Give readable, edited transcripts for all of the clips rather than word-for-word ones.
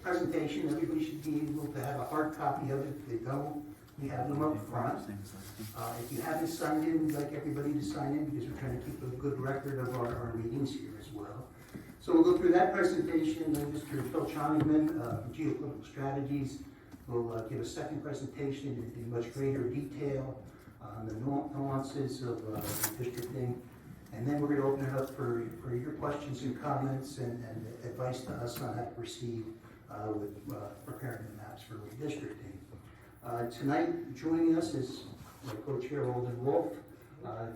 presentation. Everybody should be able to have a hard copy of it. If they don't, we have them up front. If you haven't signed in, we'd like everybody to sign in because we're trying to keep a good record of our meetings here as well. So we'll go through that presentation. Then Mr. 𝗖𝗂𝗯𝗹𝗶𝗰 from Geopolitical Strategies will give a second presentation in much greater detail on the nuances of redistricting. And then we're going to open it up for your questions and comments and advice to us on how to proceed with preparing the maps for redistricting. Tonight, joining us is my co-chair, Alden Wolf.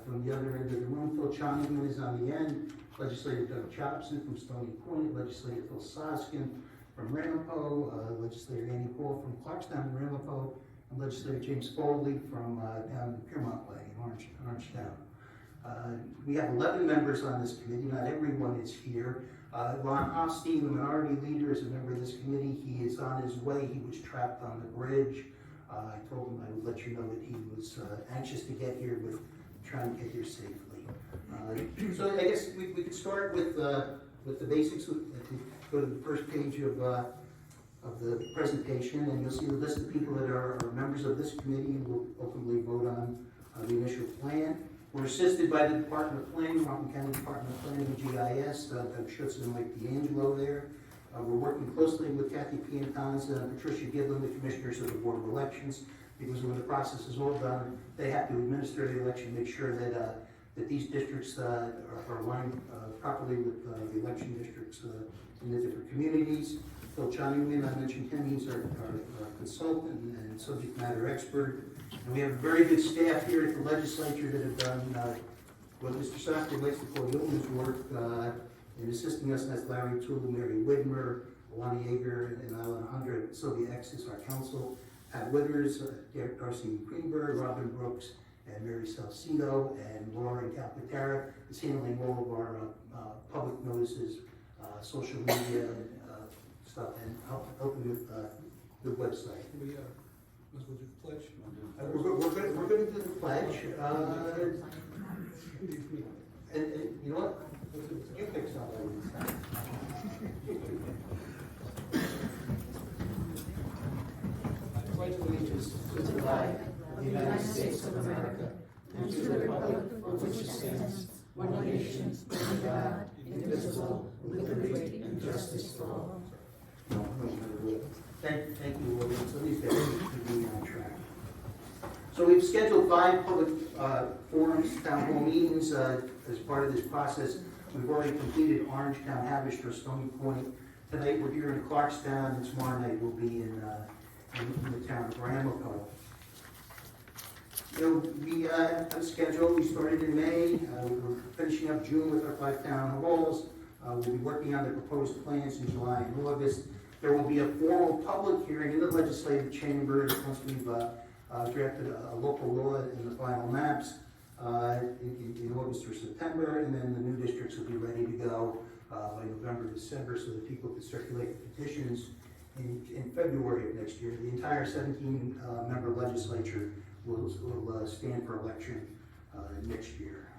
From the other end of the room, 𝗖𝗂𝗯𝗹𝗶𝗰 is on the end. Legislator 𝗖𝗂𝗯𝗹𝗶𝗰 from Stony Point, Legislator 𝗖𝗂𝗂𝗹𝗶𝗂𝗃 from 𝗬𝗂𝗋, Legislator Annie Paul from Clarkstown and 𝗬𝗂𝗋, and Legislator 𝗖𝗂𝗋𝗋𝗃 from down in 𝗬𝗂𝗋 Way in Orangetown. We have 11 members on this committee. Not everyone is here. Ron Hosty, the minority leader, is a member of this committee. He is on his way. He was trapped on the bridge. I told him I would let you know that he was anxious to get here, but trying to get here safely. So I guess we could start with the basics. Go to the first page of the presentation, and you'll see the list of people that are members of this committee and will ultimately vote on the initial plan. We're assisted by the Department of Planning, Rockland County Department of Planning and GIS, Doug Schutz and Mike D'Angelo there. We're working closely with Kathy Piantanza and Patricia Giblin, the commissioners of the Board of Elections, because when the process is all done, they have to administer the election, make sure that these districts are aligned properly with the election districts in the different communities. 𝗖𝗂𝗯𝗹𝗶𝗰, I mentioned him, he's our consultant and subject matter expert. And we have a very good staff here at the legislature that have done what Mr. Softer likes to call yeoman's work in assisting us. That's Larry Toole, Mary Widmer, Alani Yeager, and Alejandra 𝗖𝗂𝗋𝗋𝗃 our counsel. Pat Withers, Darcy Greenberg, Robin Brooks, and Mary Salcido, and Laura Calcaterra is handling all of our public notices, social media stuff, and helping with the website. Let's go to the pledge. We're going to do the pledge. And you know what? You pick something. I pledge allegiance to the flag of the United States of America and to the republic for which it stands, one nation, under God, indivisible, with liberty and justice for all. Thank you, William. So these guys should be on track. So we've scheduled 5 public forums, town hall meetings as part of this process. We've already completed Orangetown, Haverstraw, Stony Point. Tonight we're here in Clarkstown, and tomorrow night we'll be in the town of 𝗬𝗂𝗋. We have a schedule. We started in May. We're finishing up June with our 5 town halls. We'll be working on the proposed plans in July and August. There will be a formal public hearing in the legislative chamber once we've drafted a local law and the final maps in August or September, and then the new districts will be ready to go by November, December, so that people can circulate the petitions in February of next year. The entire 17-member legislature will stand for election next year.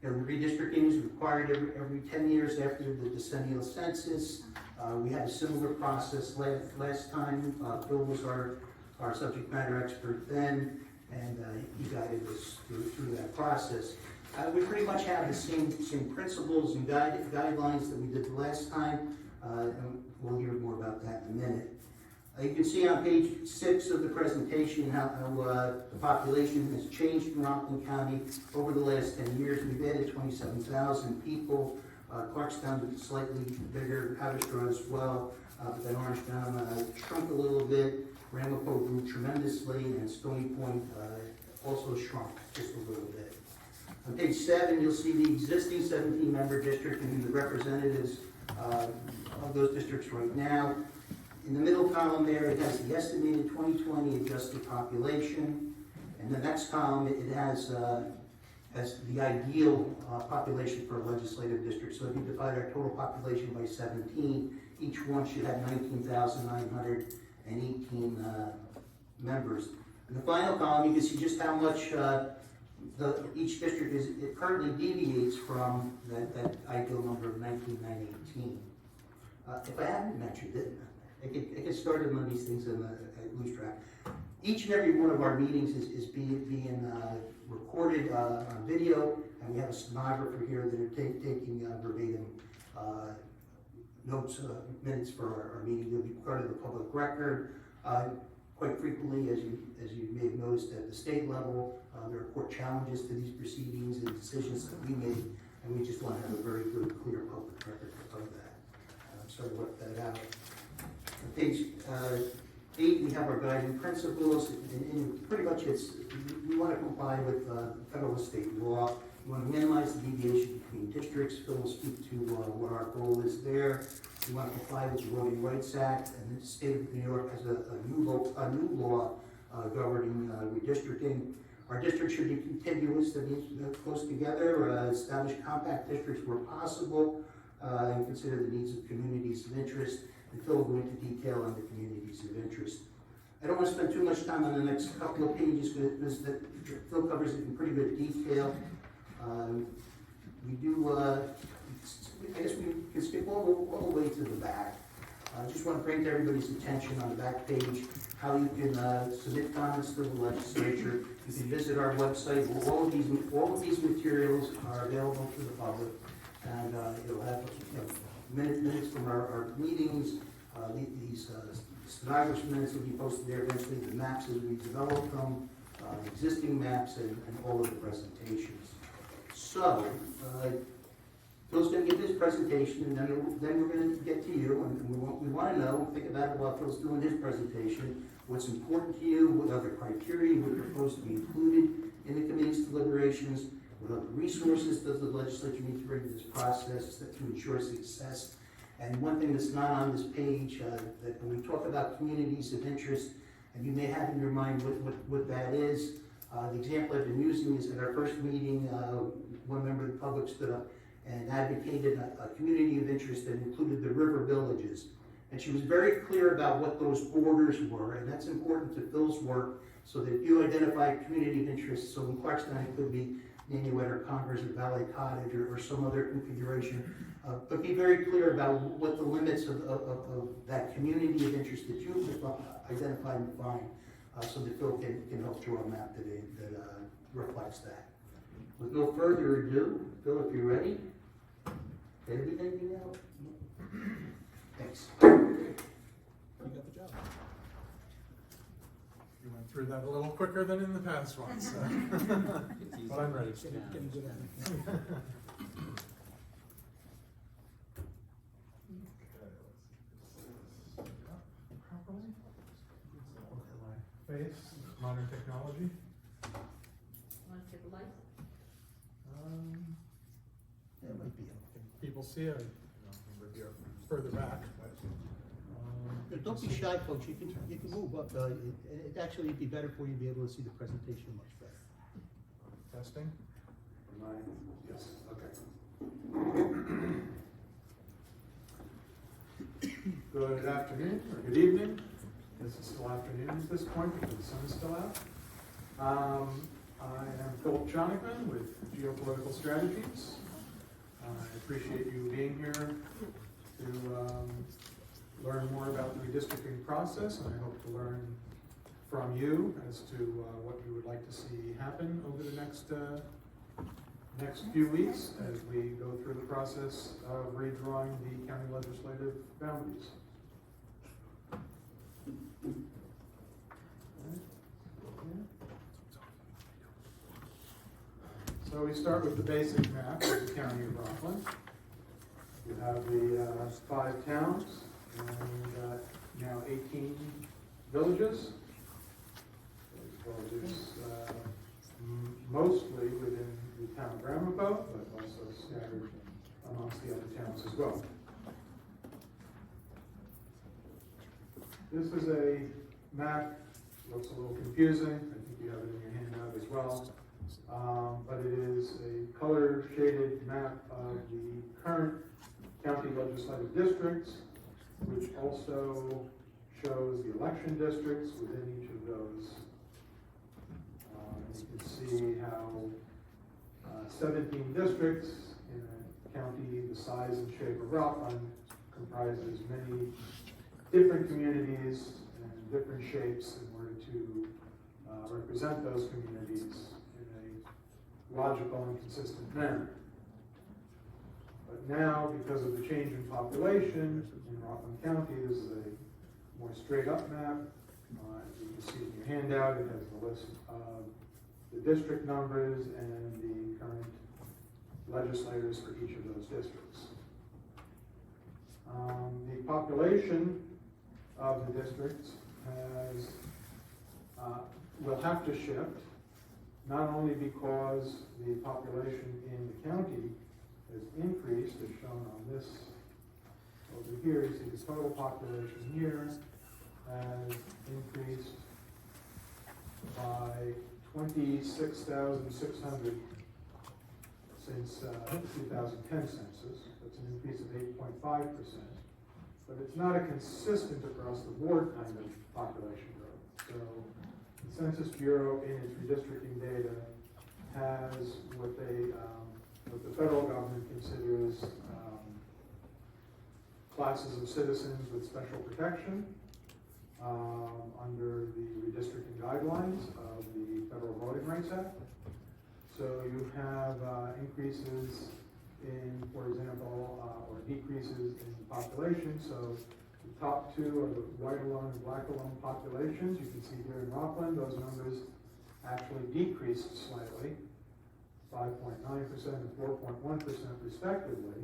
Redistricting is required every 10 years after the decennial census. We had a similar process last time. Bill was our subject matter expert then, and he guided us through that process. We pretty much have the same principles and guidelines that we did the last time, and we'll hear more about that in a minute. You can see on page 6 of the presentation how the population has changed in Rockland County over the last 10 years. We've added 27,000 people. Clarkstown is slightly bigger, Haverstraw as well, but then Orangetown shrunk a little bit. 𝗬𝗂𝗋 grew tremendously, and Stony Point also shrunk just a little bit. On page 7, you'll see the existing 17-member district and the representatives of those districts right now. In the middle column there, it has the estimated 2020 adjusted population. And the next column, it has the ideal population for a legislative district. So if you divide our total population by 17, each one should have 19,918 members. In the final column, you can see just how much each district currently deviates from that ideal number of 19,918. If I haven't mentioned it, I get started on these things and I lose track. Each and every one of our meetings is being recorded on video, and we have a stenographer here that are taking verbatim notes, minutes for our meeting. They'll be part of the public record. Quite frequently, as you may have noticed at the state level, there are court challenges to these proceedings and decisions that we made, and we just want to have a very good, clear public record of that. So I left that out. On page 8, we have our guiding principles, and pretty much we want to comply with federal and state law. We want to minimize the deviation between districts. Phil will speak to what our goal is there. We want to comply with the Voting Rights Act, and the state of New York has a new law governing redistricting. Our districts should be contiguous, that means close together, establish compact districts where possible, and consider the needs of communities of interest. And Phil will go into detail on the communities of interest. I don't want to spend too much time on the next couple of pages because Phil covers it in pretty good detail. We do, I guess we can skip all the way to the back. I just want to bring to everybody's attention on the back page how you can submit comments to the legislature. You can visit our website. All of these materials are available to the public, and it'll have minutes from our meetings. These stenographer's minutes will be posted there eventually. The maps as we develop them, existing maps, and all of the presentations. So, Phil's going to give his presentation, and then we're going to get to you, and we want to know, think about it while Phil's doing his presentation, what's important to you, what other criteria you would propose to be included in the committee's deliberations, what other resources does the legislature need to bring to this process to ensure success. And one thing that's not on this page, that when we talk about communities of interest, and you may have in your mind what that is, the example I've been using is at our first meeting, one member of the public stood up and advocated a community of interest that included the river villages. And she was very clear about what those borders were, and that's important to Phil's work, so that if you identify a community of interest, so in Clarkstown it could be Nanuet or Congress or Valley Cottage or some other configuration, but be very clear about what the limits of that community of interest that you identify and define, so that Phil can help draw a map that reflects that. With no further ado, Phil, if you're ready. Anything else? Thanks. You got the job. You went through that a little quicker than in the past ones, so. But I'm ready. Getting good at it. Properly. Look at my face, modern technology. Want to take a light? Yeah, it might be. People see it, further back. Don't be shy, folks. You can move up. It actually would be better for you to be able to see the presentation much better. Testing. Yes, okay. Good afternoon, or good evening. This is still afternoon at this point because the sun is still out. I am 𝗖𝗂𝗯𝗹𝗶 with Geopolitical Strategies. I appreciate you being here to learn more about the redistricting process, and I hope to learn from you as to what you would like to see happen over the next few weeks as we go through the process of redrawing the county legislative boundaries. So we start with the basic map of the county of Rockland. You have the 5 towns and now 18 villages. Those villages mostly within the town of 𝗬𝗂𝗯𝗹𝗶, but also scattered amongst the other towns as well. This is a map, looks a little confusing. I think you have it in your handout as well. But it is a color shaded map of the current county legislative districts, which also shows the election districts within each of those. You can see how 17 districts in a county the size and shape of Rockland comprises many different communities and different shapes in order to represent those communities in a logical and consistent manner. But now, because of the change in population in Rockland County, this is a more straight up map. As you can see in your handout, it has the list of the district numbers and the current legislators for each of those districts. The population of the districts will have to shift, not only because the population in the county has increased, as shown on this over here. You see the total population here has increased by 26,600 since the 2010 census. That's an increase of 8.5%. But it's not a consistent across the board kind of population growth. So the Census Bureau, in its redistricting data, has what the federal government considers classes of citizens with special protection under the redistricting guidelines of the Federal Voting Rights Act. So you have increases in, for example, or decreases in population. So the top two are the white alone and black alone populations. You can see here in Rockland, those numbers actually decreased slightly, 5.9% and 4.1% respectively.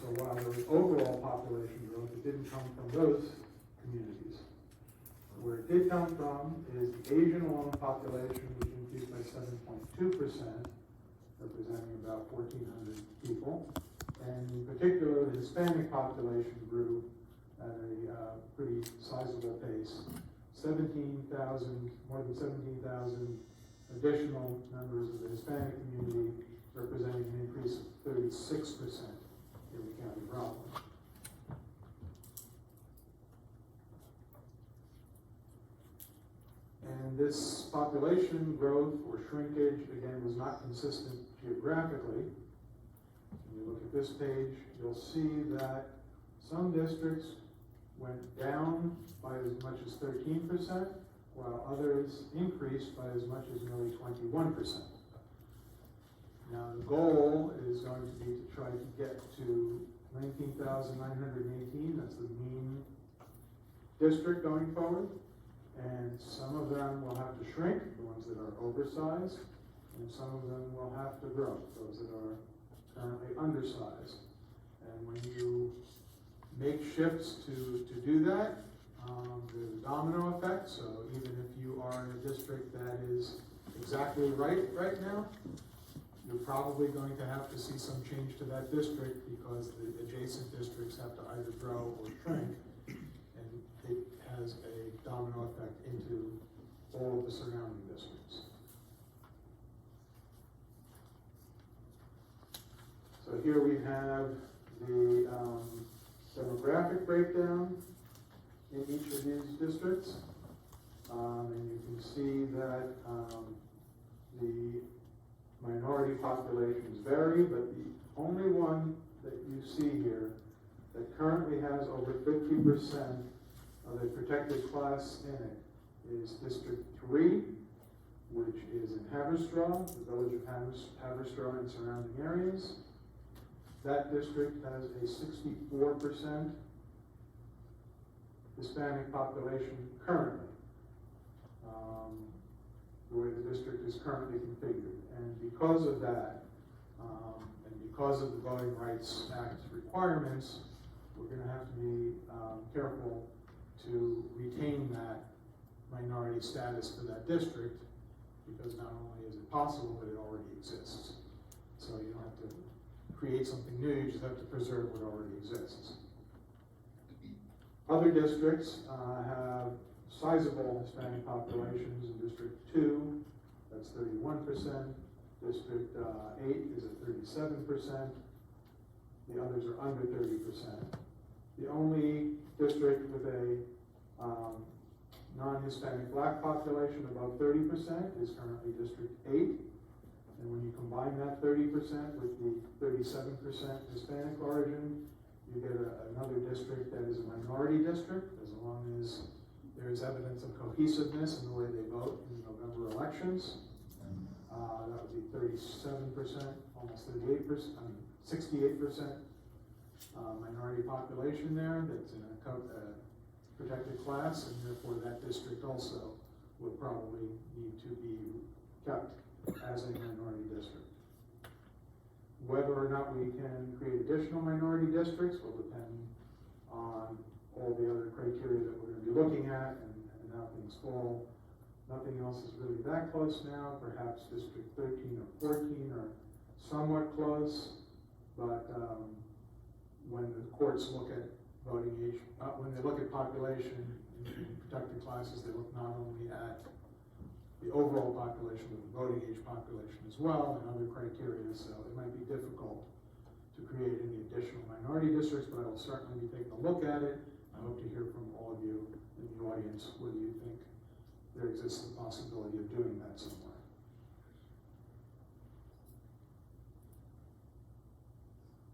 So while there was overall population growth, it didn't come from those communities. Where it did come from is the Asian alone population, which increased by 7.2%, representing about 1,400 people. And in particular, the Hispanic population grew at a pretty sizable pace. More than 17,000 additional members of the Hispanic community, representing an increase of 36% in the county of Rockland. And this population growth or shrinkage, again, was not consistent geographically. When you look at this page, you'll see that some districts went down by as much as 13%, while others increased by as much as nearly 21%. Now, the goal is going to be to try to get to 19,918, that's the mean district going forward. And some of them will have to shrink, the ones that are oversized, and some of them will have to grow, those that are currently undersized. And when you make shifts to do that, there's a domino effect. So even if you are in a district that is exactly right now, you're probably going to have to see some change to that district because the adjacent districts have to either grow or shrink, and it has a domino effect into all of the surrounding districts. So here we have the demographic breakdown in each of these districts, and you can see that the minority populations vary, but the only one that you see here that currently has over 50% of a protected class in it is District 3, which is in Haverstraw, the village of Haverstraw and surrounding areas. That district has a 64% Hispanic population currently, the way the district is currently configured. And because of that, and because of the Voting Rights Act requirements, we're going to have to be careful to retain that minority status for that district, because not only is it possible, but it already exists. So you don't have to create something new, you just have to preserve what already exists. Other districts have sizable Hispanic populations. In District 2, that's 31%. District 8 is at 37%. The others are under 30%. The only district with a non-Hispanic black population above 30% is currently District 8. And when you combine that 30% with the 37% Hispanic origin, you get another district that is a minority district, as long as there is evidence of cohesiveness in the way they vote in November elections. That would be 37%, almost 38%, 68% minority population there that's in a protected class, and therefore that district also would probably need to be kept as a minority district. Whether or not we can create additional minority districts will depend on all the other criteria that we're going to be looking at and how things fall. Nothing else is really that close now. Perhaps District 13 or 14 are somewhat close, but when the courts look at voting age, when they look at population in protected classes, they look not only at the overall population, but the voting age population as well, and other criteria, so it might be difficult to create any additional minority districts, but I will certainly be taking a look at it. I hope to hear from all of you in the audience whether you think there exists the possibility of doing that somewhere.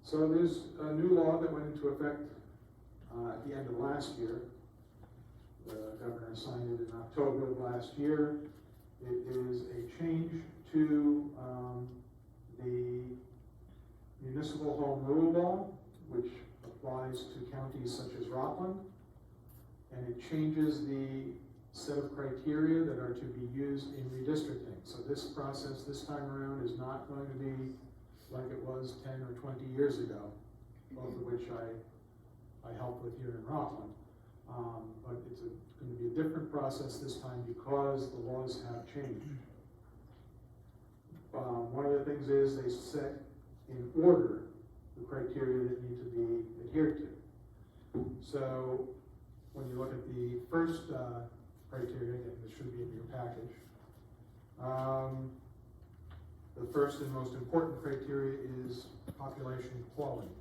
So there's a new law that went into effect at the end of last year. The governor signed it in October of last year. It is a change to the municipal home rule law, which applies to counties such as Rockland, and it changes the set of criteria that are to be used in redistricting. So this process this time around is not going to be like it was 10 or 20 years ago, both of which I helped with here in Rockland. But it's going to be a different process this time because the laws have changed. One of the things is they set in order the criteria that need to be adhered to. So when you look at the first criteria, and this should be in your package, the first and most important criteria is population equality.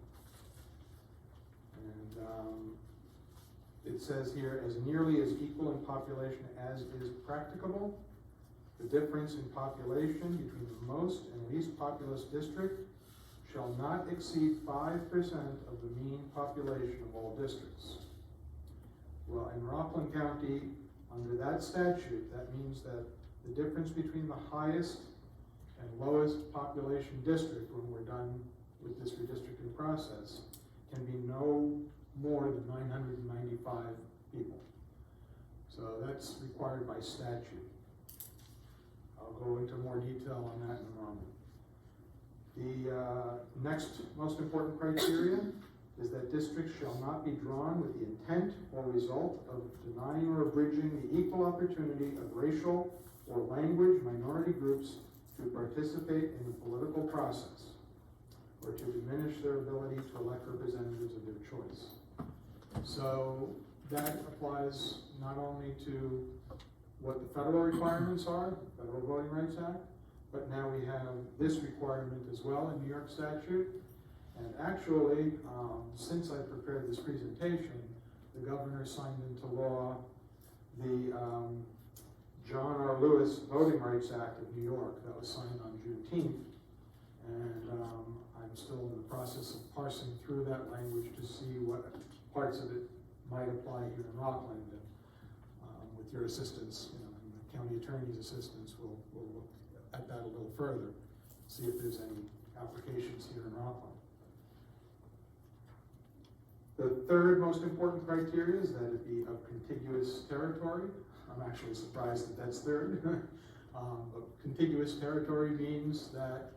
And it says here, as nearly as equal in population as is practicable, the difference in population between the most and least populous district shall not exceed 5% of the mean population of all districts. Well, in Rockland County, under that statute, that means that the difference between the highest and lowest population district, when we're done with this redistricting process, can be no more than 995 people. So that's required by statute. I'll go into more detail on that in a moment. The next most important criteria is that districts shall not be drawn with the intent or result of denying or abridging the equal opportunity of racial or language minority groups to participate in the political process, or to diminish their ability to elect representatives of their choice. So that applies not only to what the federal requirements are, the Federal Voting Rights Act, but now we have this requirement as well in New York statute. And actually, since I prepared this presentation, the governor signed into law the John R. Lewis Voting Rights Act of New York that was signed on Juneteenth. And I'm still in the process of parsing through that language to see what parts of it might apply here in Rockland. And with your assistance, and the county attorney's assistance, we'll look at that a little further, see if there's any applications here in Rockland. The third most important criteria is that it be of contiguous territory. I'm actually surprised that that's third. But contiguous territory means that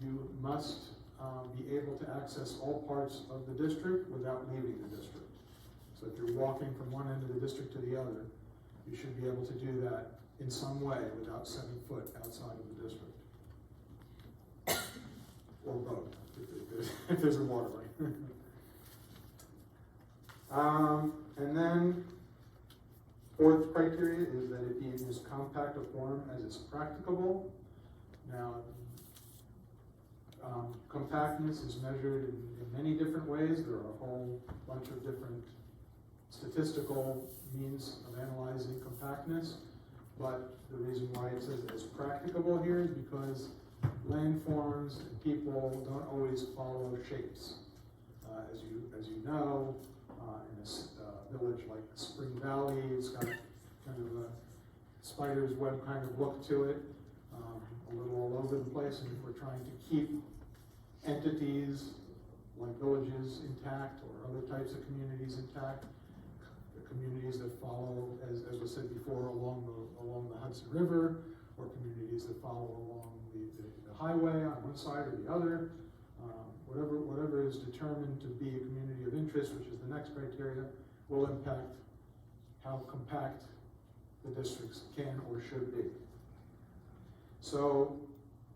you must be able to access all parts of the district without leaving the district. So if you're walking from one end of the district to the other, you should be able to do that in some way without 7 foot outside of the district. Or both, if there's a waterway. And then, fourth criteria is that it be in as compact a form as is practicable. Now, compactness is measured in many different ways. There are a whole bunch of different statistical means of analyzing compactness, but the reason why it says as practicable here is because landforms and people don't always follow shapes. As you know, in a village like Spring Valley, it's got kind of a spider's web kind of look to it, a little all over the place. And if we're trying to keep entities like villages intact or other types of communities intact, the communities that follow, as was said before, along the Hudson River, or communities that follow along the highway on one side or the other, whatever is determined to be a community of interest, which is the next criteria, will impact how compact the districts can or should be. So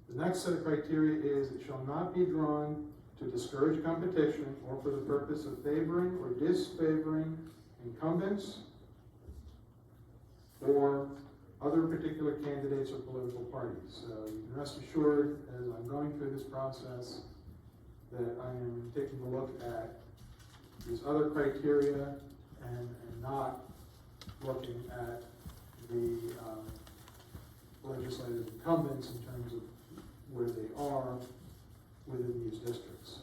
the next set of criteria is it shall not be drawn to discourage competition or for the purpose of favoring or disfavoring incumbents or other particular candidates or political parties. So you can rest assured, as I'm going through this process, that I am taking a look at these other criteria and not looking at the legislative incumbents in terms of where they are within these districts.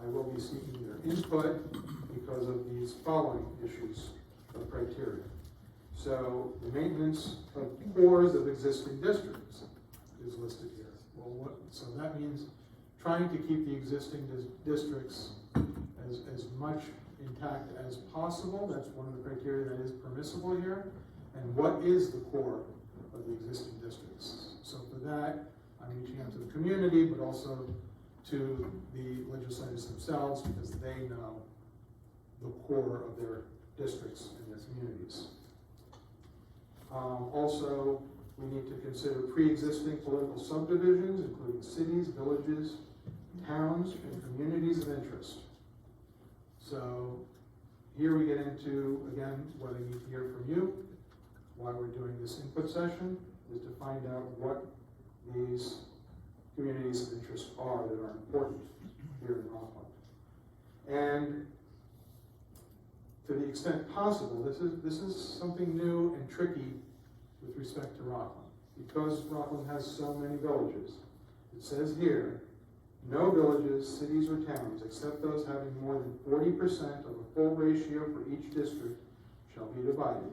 I will be seeking their input because of these following issues of criteria. So the maintenance of cores of existing districts is listed here. Well, so that means trying to keep the existing districts as much intact as possible. That's one of the criteria that is permissible here. And what is the core of the existing districts? So for that, I'm reaching out to the community, but also to the legislators themselves, because they know the core of their districts and their communities. Also, we need to consider pre-existing political subdivisions, including cities, villages, towns, and communities of interest. So here we get into, again, what I need to hear from you, why we're doing this input session, is to find out what these communities of interest are that are important here in Rockland. And to the extent possible, this is something new and tricky with respect to Rockland. Because Rockland has so many villages, it says here, no villages, cities, or towns, except those having more than 40% of a full ratio for each district, shall be divided.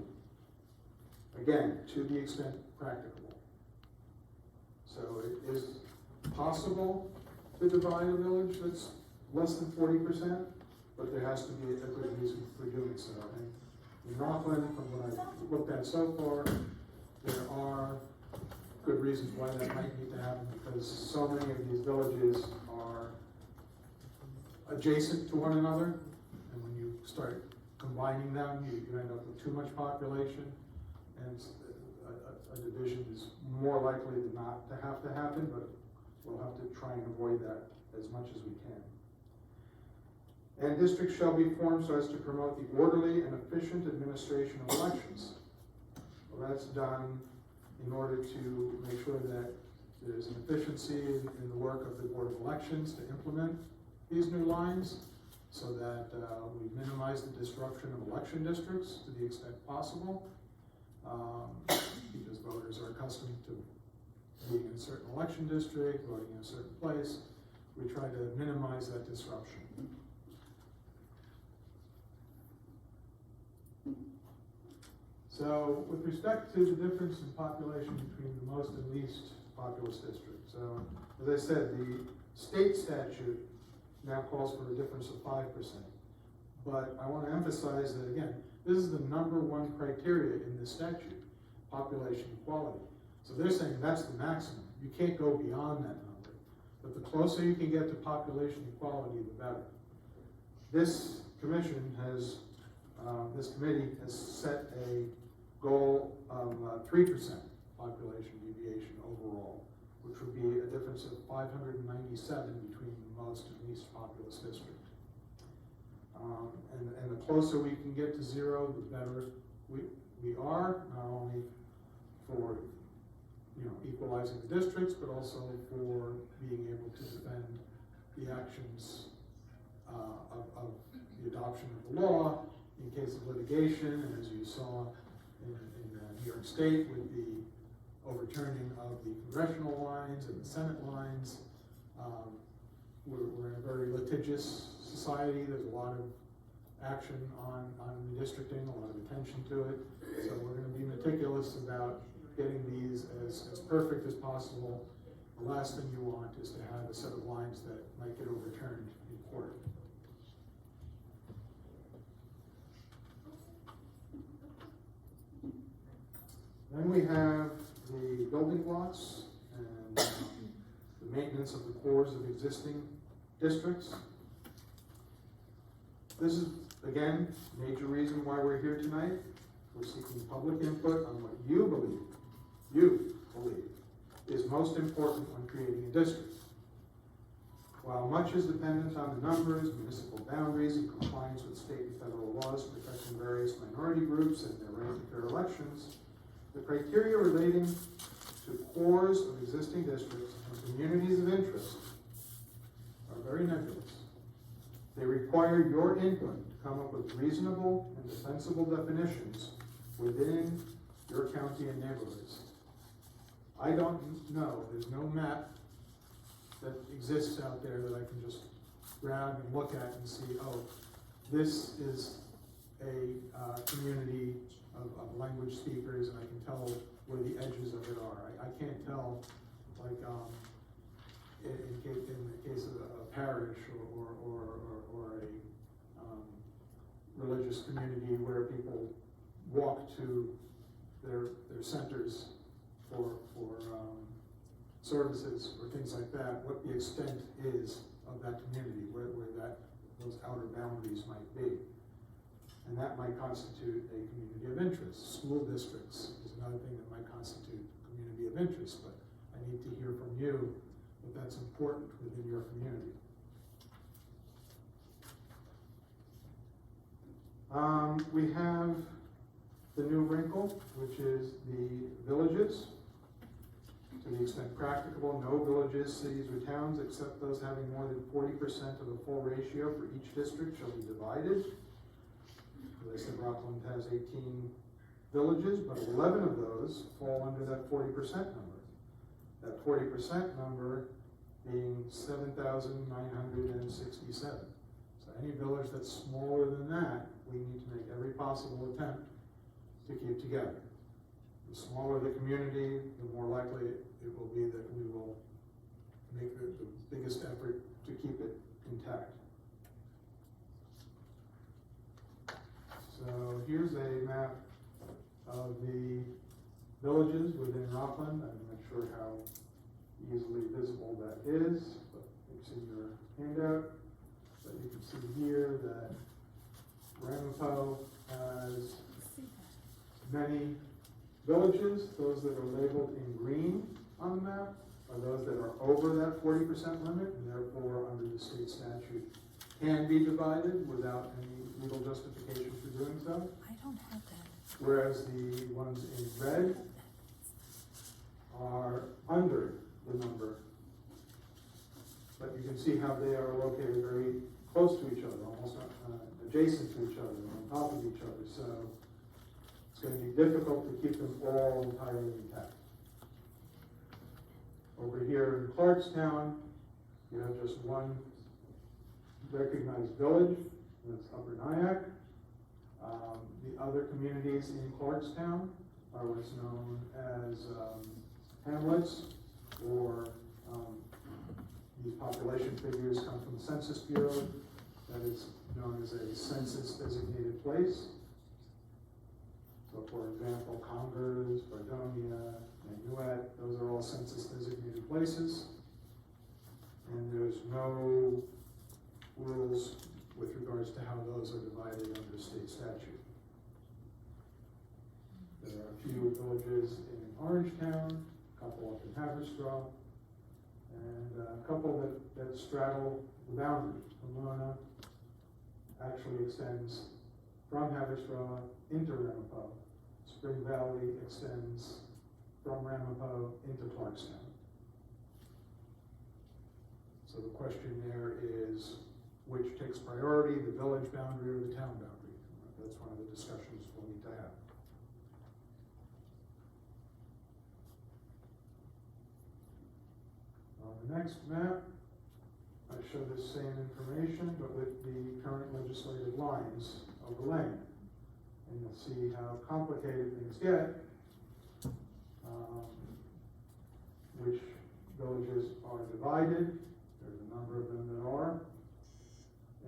Again, to the extent practicable. So it is possible to divide a village that's less than 40%, but there has to be a good reason for doing so. And in Rockland, from what I've looked at so far, there are good reasons why that might need to happen, because so many of these villages are adjacent to one another, and when you start combining them, you end up with too much population, and a division is more likely than not to happen, but we'll have to try and avoid that as much as we can. And districts shall be formed so as to promote the orderly and efficient administration of elections. Well, that's done in order to make sure that there's an efficiency in the work of the Board of Elections to implement these new lines, so that we minimize the disruption of election districts to the extent possible, because voters are accustomed to being in a certain election district, voting in a certain place. We try to minimize that disruption. So with respect to the difference in population between the most and least populous districts, so as I said, the state statute now calls for a difference of 5%. But I want to emphasize that, again, this is the #1 criteria in this statute, population equality. So they're saying that's the maximum. You can't go beyond that number. But the closer you can get to population equality, the better. This commission has, this committee has set a goal of 3% population deviation overall, which would be a difference of 597 between the most and least populous district. And the closer we can get to 0, the better we are, not only for equalizing the districts, but also for being able to defend the actions of the adoption of the law in case of litigation, and as you saw in New York State with the overturning of the congressional lines and the Senate lines, we're in a very litigious society. There's a lot of action on redistricting, a lot of attention to it. So we're going to be meticulous about getting these as perfect as possible. The last thing you want is to have a set of lines that might get overturned in court. Then we have the building blocks and the maintenance of the cores of existing districts. This is, again, a major reason why we're here tonight. We're seeking public input on what you believe is most important when creating a district. While much is dependent on the numbers, municipal boundaries, and compliance with state and federal laws protecting various minority groups and their right to fair elections, the criteria relating to cores of existing districts and communities of interest are very nebulous. They require your input to come up with reasonable and defensible definitions within your county and neighborhoods. I don't know, there's no map that exists out there that I can just grab and look at and see, oh, this is a community of language speakers, and I can tell where the edges of it are. I can't tell, like, in the case of a parish or a religious community where people walk to their centers for services or things like that, what the extent is of that community, where those outer boundaries might be. And that might constitute a community of interest. School districts is another thing that might constitute a community of interest, but I need to hear from you that that's important within your community. We have the new wrinkle, which is the villages. To the extent practicable, no villages, cities, or towns, except those having more than 40% of the full ratio for each district, shall be divided. As I said, Rockland has 18 villages, but 11 of those fall under that 40% number. That 40% number being 7,967. So any village that's smaller than that, we need to make every possible attempt to keep together. The smaller the community, the more likely it will be that we will make the biggest effort to keep it intact. So here's a map of the villages within Rockland. I'm not sure how easily visible that is, but it's in your handout. But you can see here that 𝗬𝗂𝗯𝗹𝗶 has many villages. Those that are labeled in green on the map are those that are over that 40% limit, and therefore under the state statute can be divided without any legal justification for doing so. I don't have that. Whereas the ones in red are under the number. But you can see how they are located very close to each other, almost adjacent to each other, on top of each other. So it's going to be difficult to keep them all entirely intact. Over here in Clarkstown, you have just one recognized village, and that's Upper Nyack. The other communities in Clarkstown are what's known as hamlets, or these population figures come from the Census Bureau. That is known as a census-designated place. So, for example, Congers, Bardonia, Nanuet, those are all census-designated places. And there's no rules with regards to how those are divided under state statute. There are a few villages in Orangetown, a couple up in Haverstraw, and a couple that straddle the boundary. Pomona actually extends from Haverstraw into 𝗬𝗂𝗯𝗹𝗶. Spring Valley extends from 𝗬𝗂𝗯𝗹 into Clarkstown. So the question there is, which takes priority, the village boundary or the town boundary? That's one of the discussions we'll need to have. On the next map, I show the same information, but with the current legislative lines overlaying. And you'll see how complicated things get, which villages are divided, there's a number of them that are,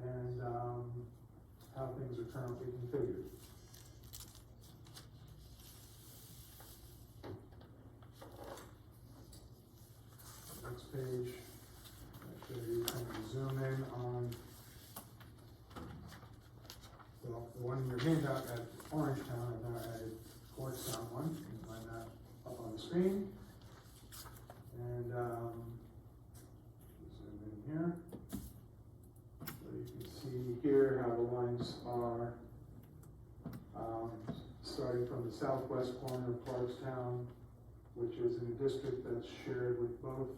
and how things are currently configured. Next page, I show you kind of zoom in on, well, the one in your handout at Orangetown, I've now added Clarkstown one, you can find that up on the screen. And zoom in here. So you can see here how the lines are starting from the southwest corner of Clarkstown, which is in a district that's shared with both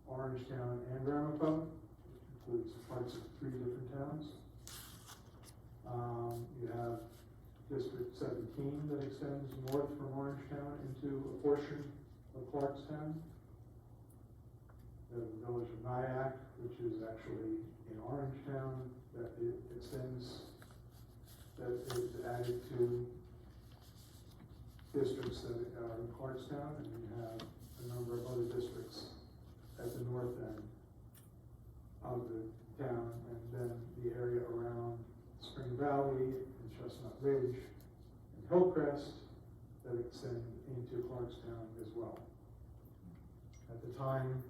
Orangetown and 𝗬𝗂𝗪, which includes parts of 3 different towns. You have District 17 that extends north from Orangetown into a portion of Clarkstown. The village of 𝗖𝗂𝗪𝗏, which is actually in Orangetown, that it extends, that is added to districts that are in Clarkstown, and you have a number of other districts at the north end of the town, and then the area around Spring Valley and Chestnut Ridge and Hillcrest that extend into Clarkstown as well. At the time,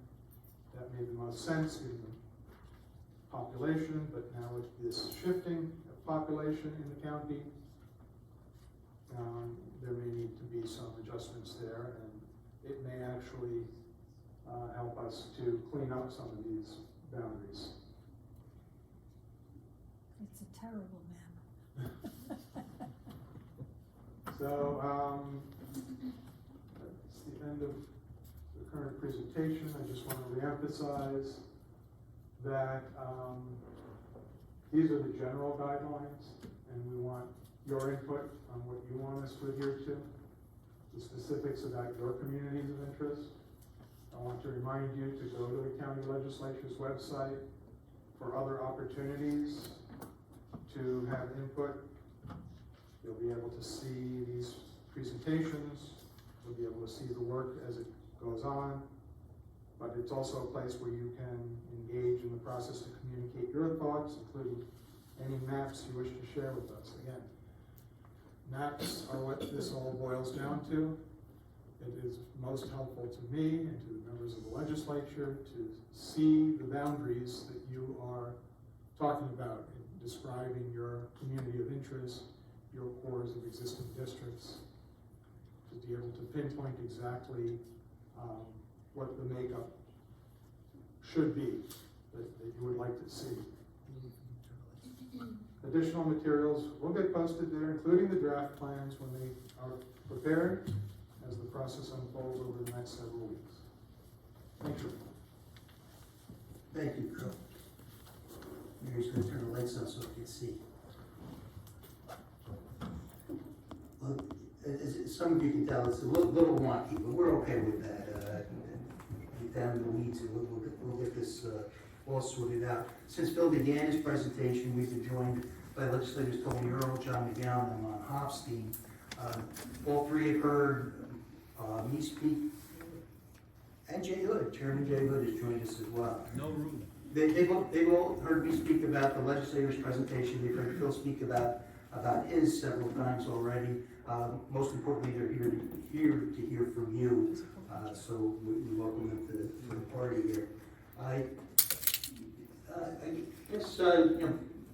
that made the most sense given the population, but now with this shifting of population in the county, there may need to be some adjustments there, and it may actually help us to clean up some of these boundaries. It's a terrible map. So, that's the end of the current presentation. I just want to reemphasize that these are the general guidelines, and we want your input on what you want us to adhere to, the specifics about your communities of interest. I want to remind you to go to the County Legislature's website for other opportunities to have input. You'll be able to see these presentations, you'll be able to see the work as it goes on, but it's also a place where you can engage in the process to communicate your thoughts, including any maps you wish to share with us. Again, maps are what this all boils down to. It is most helpful to me and to the members of the legislature to see the boundaries that you are talking about in describing your community of interest, your cores of existing districts, to be able to pinpoint exactly what the makeup should be that you would like to see. Additional materials will get posted there, including the draft plans when they are prepared as the process unfolds over the next several weeks. Thank you. Thank you, Carl. Mary's going to turn the lights on so I can see. Well, as some of you can tell, it's a little wonky, but we're okay with that. Get down in the weeds and we'll get this all sorted out. Since Bill began his presentation, we've been joined by legislators Tony Earl, John McGowan, and Ron Hofstein. All three have heard me speak, and Jay Hood, Chairman Jay Hood has joined us as well. No room. They've all heard me speak about the legislators' presentation. They've heard Phil speak about his several times already. Most importantly, they're here to hear from you. So we welcome them to the party here. I guess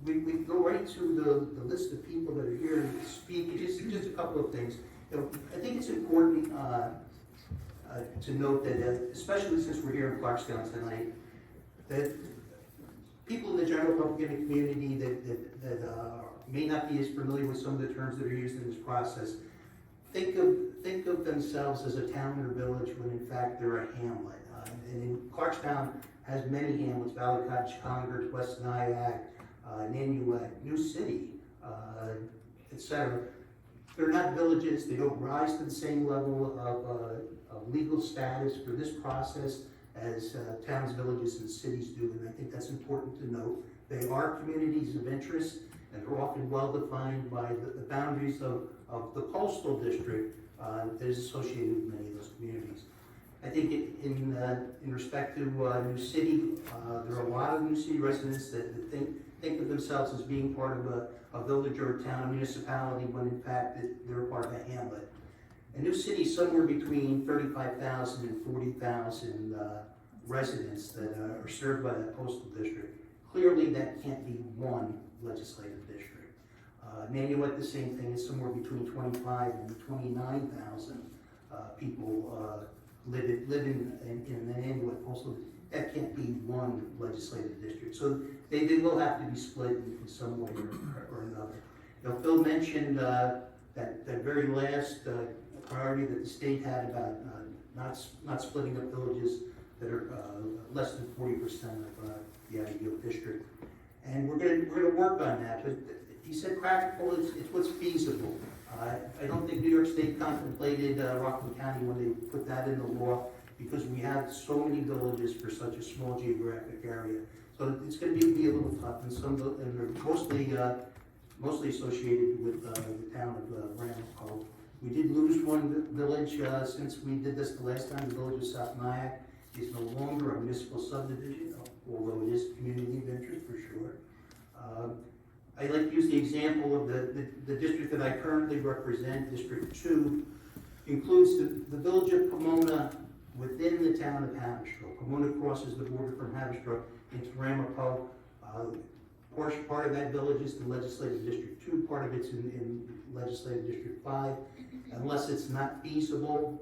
we go right to the list of people that are here to speak. Just a couple of things. I think it's important to note that, especially since we're here in Clarkstown tonight, that people in the general public and the community that may not be as familiar with some of the terms that are used in this process, think of themselves as a town or village when in fact they're a hamlet. And in Clarkstown has many hamlets: Valley Cottage, Concord, West Nyack, Nanuet, New City, etc. They're not villages. They don't rise to the same level of legal status for this process as towns, villages, and cities do, and I think that's important to note. They are communities of interest, and they're often well-defined by the boundaries of the coastal district that is associated with many of those communities. I think in respect to New City, there are a lot of New City residents that think of themselves as being part of a village or a town, a municipality, when in fact they're part of a hamlet. And New City is somewhere between 35,000 and 40,000 residents that are served by that coastal district. Clearly, that can't be one legislative district. Nanuet, the same thing, is somewhere between 25 and 29,000 people live in the Nanuet coastal. That can't be one legislative district. So they will have to be split in some way or another. Now, Phil mentioned that very last priority that the state had about not splitting up villages that are less than 40% of the ideal district. And we're gonna work on that, but he said practical, it's what's feasible. I don't think New York State contemplated Rockland County when they put that in the law, because we have so many villages for such a small geographic area. So it's going to be a little tough, and they're mostly associated with the town of 𝗬𝗂𝗯𝗹𝗶𝗰. We did lose one village since we did this the last time. The village of South Nyack is no longer a municipal subdivision, although it is a community of interest for sure. I like to use the example of the district that I currently represent, District 2, includes the village of Pomona within the town of 𝗵𝗺. Pomona crosses the border from 𝗵𝗺 into 𝗬𝗂𝗃. Part of that village is in Legislative District 2, part of it's in Legislative District 5. Unless it's not feasible,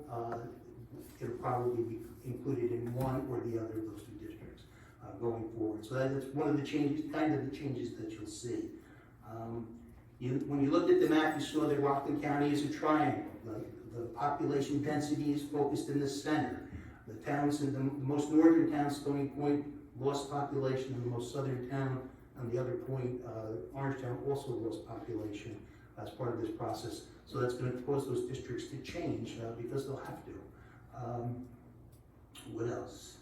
it'll probably be included in one or the other of those two districts going forward. So that's one of the changes, kind of the changes that you'll see. When you looked at the map, you saw that Rockland County is a triangle. The population density is focused in the center. The towns in the most northern town, Stony Point, lost population, and the most southern town, on the other point, Orangetown, also lost population as part of this process. So that's going to cause those districts to change because they'll have to. What else?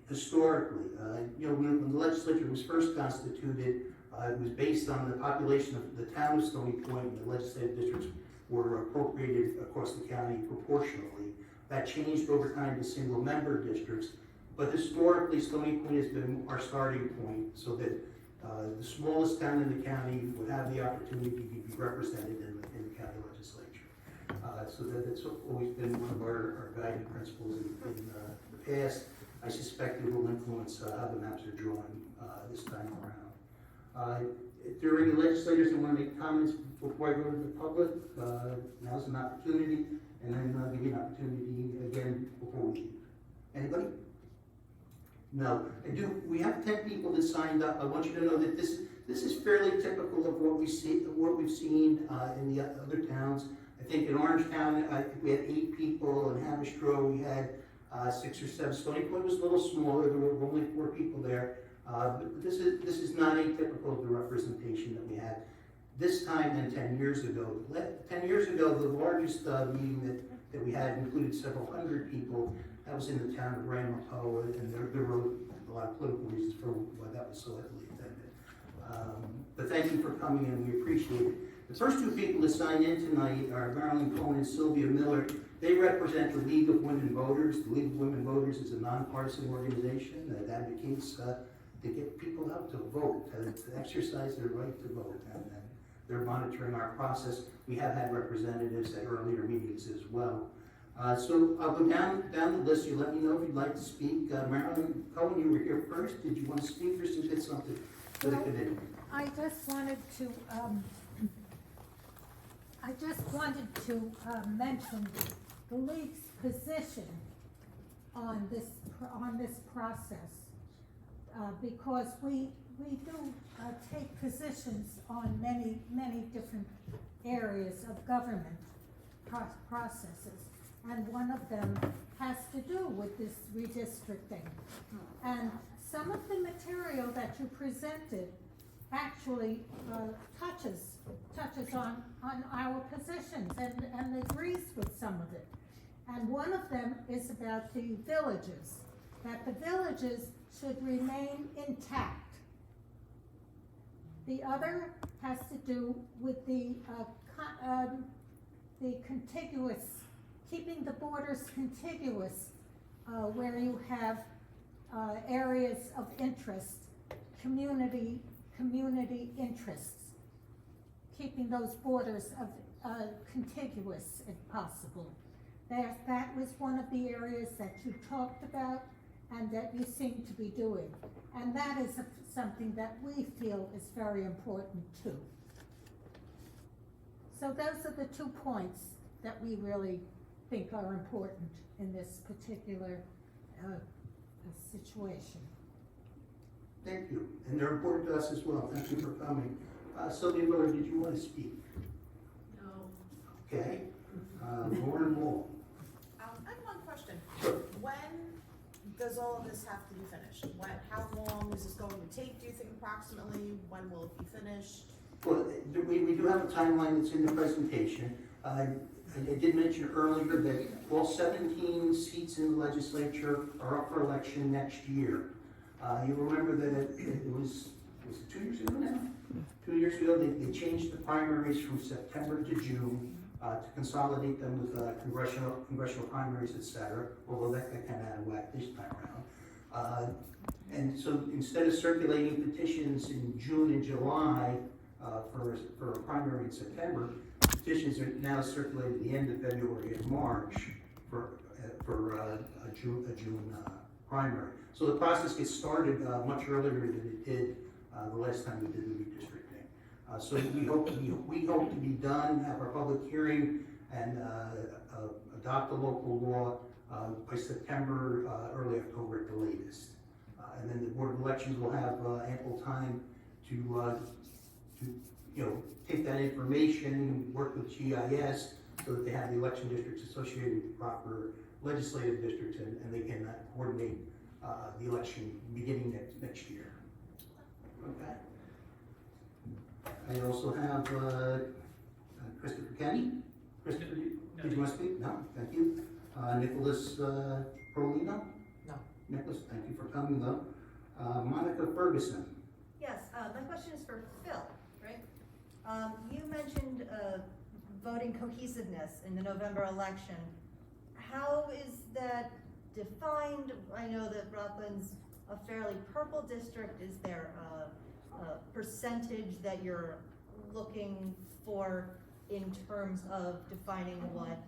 Historically, when the legislature was first constituted, it was based on the population of the town of Stony Point, and the legislative districts were appropriated across the county proportionally. That changed over time to single-member districts, but historically, Stony Point has been our starting point, so that the smallest town in the county would have the opportunity to be represented in the county legislature. So that's always been one of our guiding principles in the past. I suspect it will influence how the maps are drawn this time around. If there are any legislators that want to make comments before I go to the public, now's an opportunity, and then I'll give you an opportunity again before we leave. Anybody? No. We have 10 people that signed up. I want you to know that this is fairly typical of what we've seen in the other towns. I think in Orangetown, we had 8 people. In 𝗵𝗺, we had 6 or 7. Stony Point was a little smaller. There were only 4 people there. But this is not atypical of the representation that we had this time and 10 years ago. 10 years ago, the largest meeting that we had included several hundred people. That was in the town of 𝗬𝗂𝗃, and there were a lot of political reasons for why that was so heavily attended. But thank you for coming, and we appreciate it. The first 2 people to sign in tonight are Marilyn Cohen and Sylvia Miller. They represent the League of Women Voters. The League of Women Voters is a nonpartisan organization that advocates to get people out to vote, to exercise their right to vote, and they're monitoring our process. We have had representatives at earlier meetings as well. So I'll go down the list. You let me know if you'd like to speak. Marilyn Cohen, you were here first. Did you want to speak or submit something for the committee? I just wanted to mention the League's position on this process, because we do take positions on many different areas of government processes, and one of them has to do with this redistricting. And some of the material that you presented actually touches on our positions and agrees with some of it. And one of them is about the villages, that the villages should remain intact. The other has to do with the contiguous, keeping the borders contiguous, where you have areas of interest, community interests, keeping those borders of contiguous if possible. That was one of the areas that you talked about and that you seem to be doing. And that is something that we feel is very important too. So those are the 2 points that we really think are important in this particular situation. Thank you, and they're important to us as well. Thank you for coming. Sylvia Miller, did you want to speak? No. Okay. Lauren Wall. I have one question. Sure. When does all of this have to be finished? How long is this going to take, do you think, approximately? When will it be finished? Well, we do have a timeline that's in the presentation. I did mention earlier that all 17 seats in the legislature are up for election next year. You remember that it was it 2 years ago now? 2 years ago, they changed the primaries from September to June to consolidate them with congressional primaries, et cetera, although that got kind of out of whack this time around. And so instead of circulating petitions in June and July for a primary in September, petitions are now circulated at the end of February and March for a June primary. So the process gets started much earlier than it did the last time we did the redistricting. So we hope to be done, have our public hearing, and adopt the local law by September, early October at the latest. And then the Board of Elections will have ample time to take that information, work with GIS, so that they have the election districts associated with the proper legislative districts, and they can coordinate the election beginning next year. Okay. I also have Christopher Kenny. Christopher, did you want to speak? No, thank you. 𝗖𝗂𝗯𝗶𝗰 𝗙𝗂𝗺? No. Nicholas, thank you for coming though. Monica Ferguson. Yes, my question is for Phil, right? You mentioned voting cohesiveness in the November election. How is that defined? I know that Rockland's a fairly purple district. Is there a percentage that you're looking for in terms of defining what,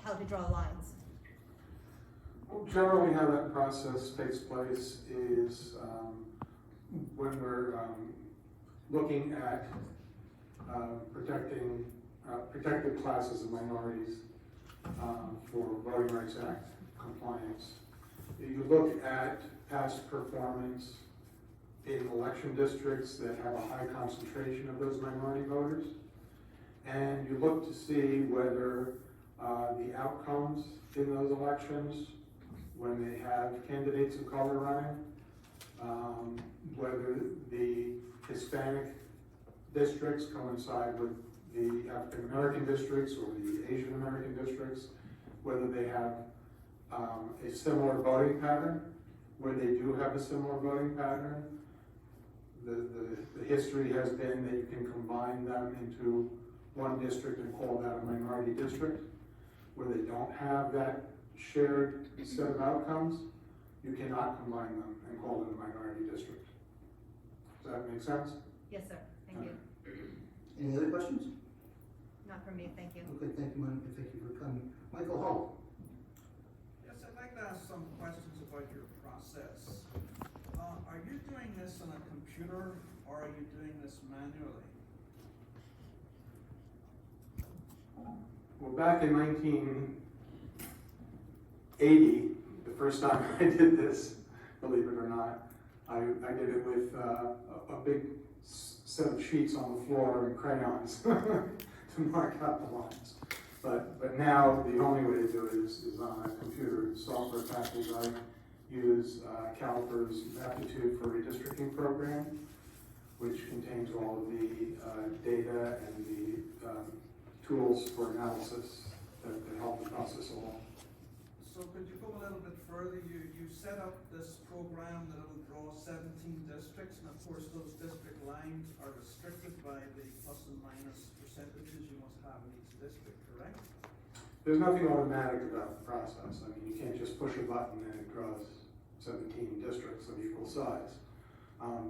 how to draw lines? Well, generally how that process takes place is when we're looking at protected classes of minorities for Voting Rights Act compliance. You look at past performance in election districts that have a high concentration of those minority voters, and you look to see whether the outcomes in those elections, when they have candidates of color running, whether the Hispanic districts coincide with the African American districts or the Asian American districts, whether they have a similar voting pattern. Where they do have a similar voting pattern, the history has been that you can combine them into one district and call that a minority district. Where they don't have that shared set of outcomes, you cannot combine them and call it a minority district. Does that make sense? Yes, sir. Thank you. Any other questions? Not from me, thank you. Okay, thank you, Monica. Thank you for coming. Michael Hall. Yes, I'd like to ask some questions about your process. Are you doing this on a computer or are you doing this manually? Well, back in 1980, the first time I did this, believe it or not, I did it with a big set of sheets on the floor and crayons to mark out the lines. But now the only way to do it is on a computer software package. I use Caliper's Aptitude for Redistricting program, which contains all of the data and the tools for analysis that help the process along. So could you go a little bit further? You set up this program that will draw 17 districts, and of course those district lines are restricted by the plus and minus percentages you must have in each district, correct? There's nothing automatic about the process. I mean, you can't just push a button and it draws 17 districts of equal size,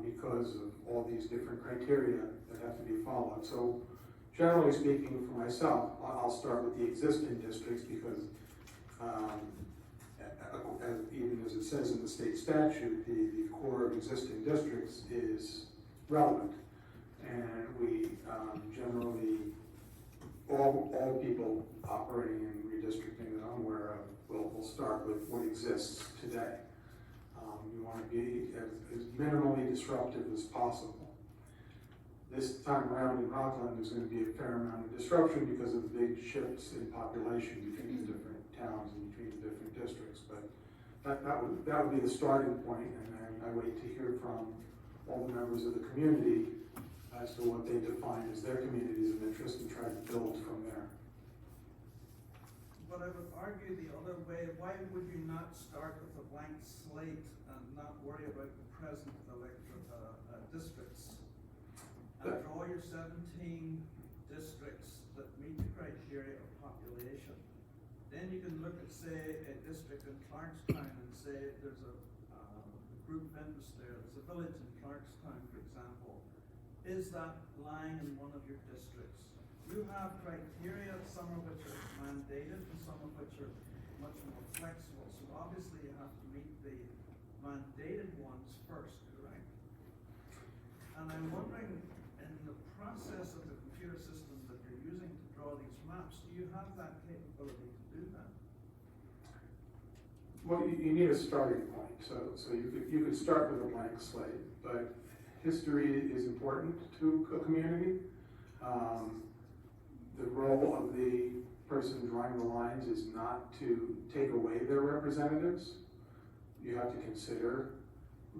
because of all these different criteria that have to be followed. So generally speaking, for myself, I'll start with the existing districts because even as it says in the state statute, the core of existing districts is relevant. And we generally, all people operating in redistricting that I'm aware of will start with what exists today. You want to be as minimally disruptive as possible. This time around in Rockland, there's going to be a fair amount of disruption because of the big shifts in population between the different towns and between the different districts. But that would be the starting point, and then I wait to hear from all the members of the community as to what they define as their communities of interest and try to build from there. But I would argue the other way. Why would you not start with a blank slate and not worry about the present districts? And draw your 17 districts that meet the criteria of population. Then you can look at, say, a district in Clarkstown and say there's a group of interest there. There's a village in Clarkstown, for example. Is that lying in one of your districts? You have criteria, some of which are mandated and some of which are much more flexible. So obviously you have to meet the mandated ones first, correct? And I'm wondering, in the process of the computer system that you're using to draw these maps, do you have that capability to do that? Well, you need a starting point. So you could start with a blank slate, but history is important to a community. The role of the person drawing the lines is not to take away their representatives. You have to consider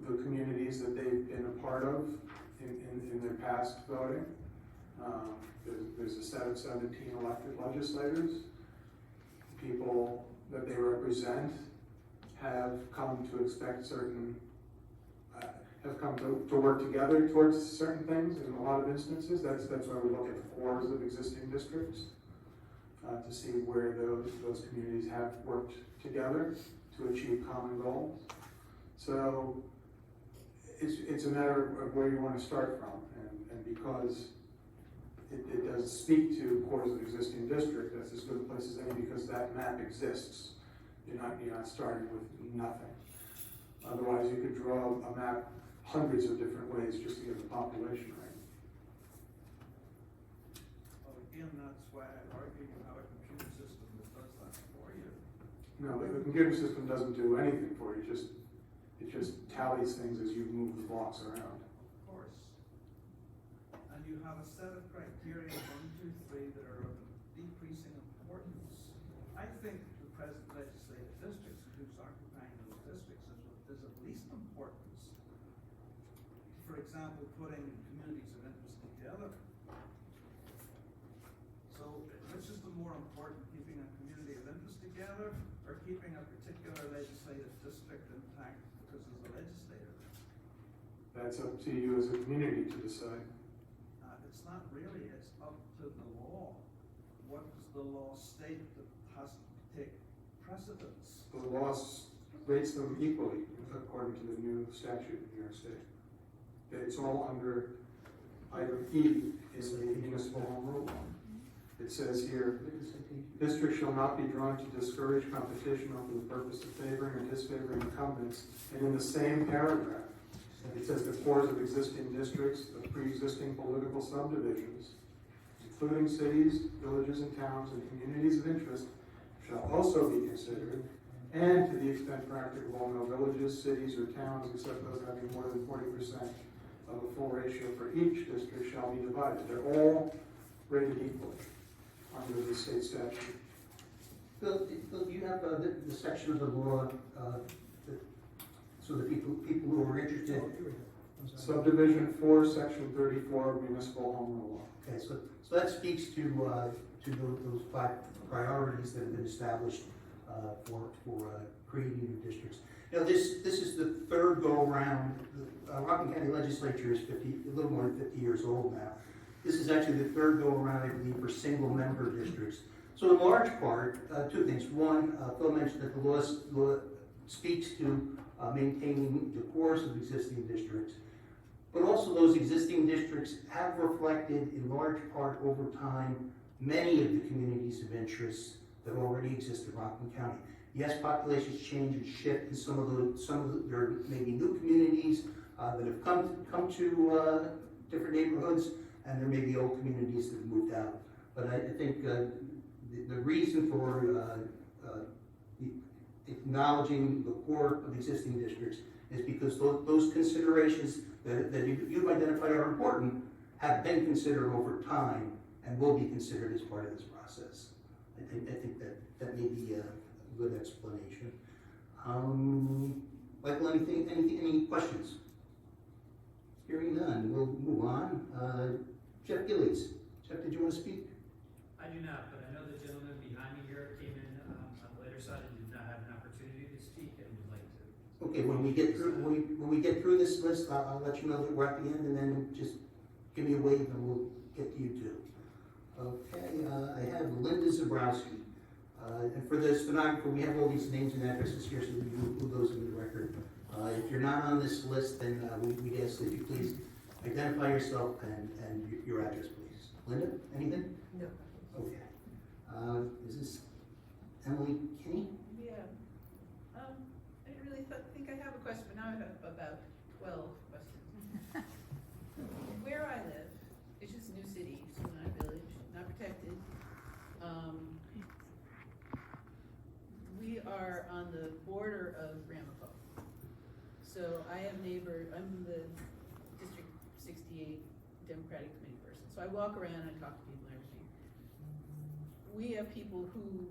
the communities that they've been a part of in their past voting. There's a set of 17 elected legislators. People that they represent have come to expect certain, have come to work together towards certain things in a lot of instances. That's why we look at cores of existing districts to see where those communities have worked together to achieve common goals. So it's a matter of where you want to start from, and because it does speak to cores of existing district, that's as good a place as any because that map exists. You're not starting with nothing. Otherwise, you could draw a map hundreds of different ways just to get the population right. Well, again, that's why I argue you have a computer system that does that for you. No, the computer system doesn't do anything for you. It just tallies things as you move the blocks around. Of course. And you have a set of criteria, 1, 2, 3, that are of decreasing importance. I think the present legislative districts and who's occupying those districts is of least importance. For example, putting communities of interest together. So which is the more important, keeping a community of interest together or keeping a particular legislative district intact because there's a legislator there? That's up to you as a community to decide. It's not really, it's up to the law. What does the law state that has to take precedence? The law rates them equally according to the new statute in New York State. It's all under item E in the municipal home rule law. It says here, districts shall not be drawn to discourage competition or for the purpose of favoring or disfavoring incumbents. And in the same paragraph, it says the cores of existing districts of pre-existing political subdivisions, including cities, villages, and towns, and communities of interest, shall also be considered, and to the extent practicable, no villages, cities, or towns, except those having more than 40% of a full ratio for each district, shall be divided. They're all rated equally under the state statute. Bill, do you have the section of the law so the people who are interested? Subdivision 4, Section 34 of Municipal Home Rule Law. Okay, so that speaks to to those 5 priorities that have been established for creating new districts. You know, this is the 3rd go-around. Rockland County Legislature is a little more than 50 years old now. This is actually the 3rd go-around, I believe, for single-member districts. So in large part, 2 things. One, Phil mentioned that the law speaks to maintaining the course of existing districts, but also those existing districts have reflected in large part over time many of the communities of interest that already exist in Rockland County. Yes, populations change and shift in some of the there may be new communities that have come to different neighborhoods, and there may be old communities that have moved out. But I think the reason for acknowledging the core of existing districts is because those considerations that you've identified are important have been considered over time and will be considered as part of this process. I think that may be a good explanation. Michael, any questions? Hearing none, we'll move on. Jeff Gillies. Jeff, did you want to speak? I do not, but I know the gentleman behind me here came in on the later side and did not have an opportunity to speak and would like to. Okay, when we get through this list, I'll let you know that we're at the end, and then just give me a wave and we'll get to you too. Okay, I have Linda 𝗖𝗂𝗯𝗹𝗶𝗰. And for the stenographer, we have all these names and addresses here, so we can include those in the record. If you're not on this list, then we'd ask that you please identify yourself and your address, please. Linda, anything? No. Okay. Is this Emily Kinney? Yeah. I didn't really think I have a question, but now I have about 12 questions. Where I live, it's just New City, so not a village, not protected. We are on the border of Ramapo. So I have I'm the District 68 Democratic Committee person. So I walk around and I talk to people and everything. We have people who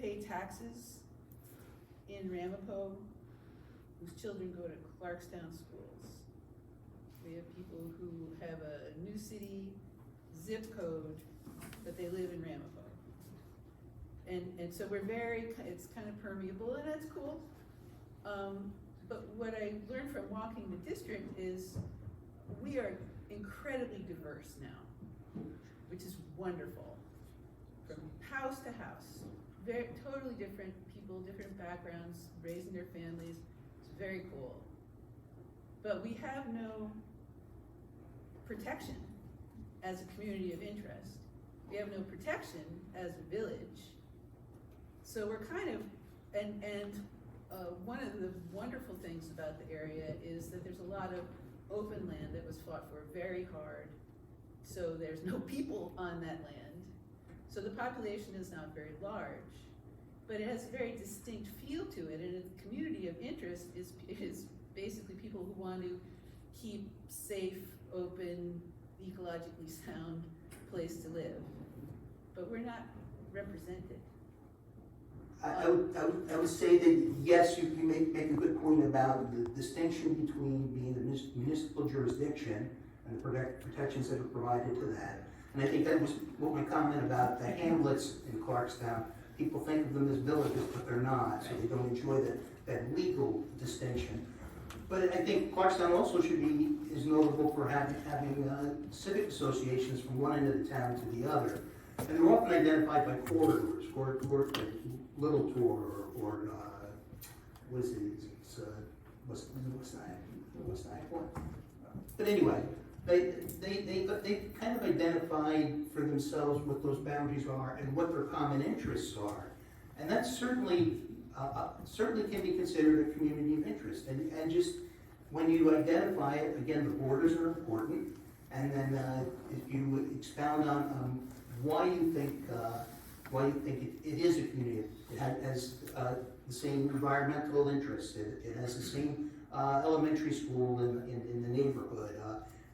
pay taxes in Ramapo whose children go to Clarkstown schools. We have people who have a New City zip code, but they live in Ramapo. And so it's kind of permeable, and that's cool. But what I learned from walking the district is we are incredibly diverse now, which is wonderful. From house to house, totally different people, different backgrounds, raising their families. It's very cool. But we have no protection as a community of interest. We have no protection as a village. So we're kind of, one of the wonderful things about the area is that there's a lot of open land that was fought for very hard. So there's no people on that land. So the population is not very large, but it has a very distinct feel to it, and a community of interest is basically people who want to keep safe, open, ecologically sound place to live. But we're not represented. I would say that yes, you make a good point about the distinction between being a municipal jurisdiction and the protections that are provided to that. And I think that was what my comment about the hamlets in Clarkstown. People think of them as villages, but they're not, so they don't enjoy that legal distinction. But I think Clarkstown also is notable for having civic associations from one end of the town to the other. And they're often identified by corridors, Little Tour, or what is it? It's West Nyack. But anyway, they kind of identified for themselves what those boundaries are and what their common interests are, and that certainly can be considered a community of interest. And just when you identify it, again, the borders are important, and then if you expound on why you think it is a community. It has the same environmental interests. It has the same elementary school in the neighborhood.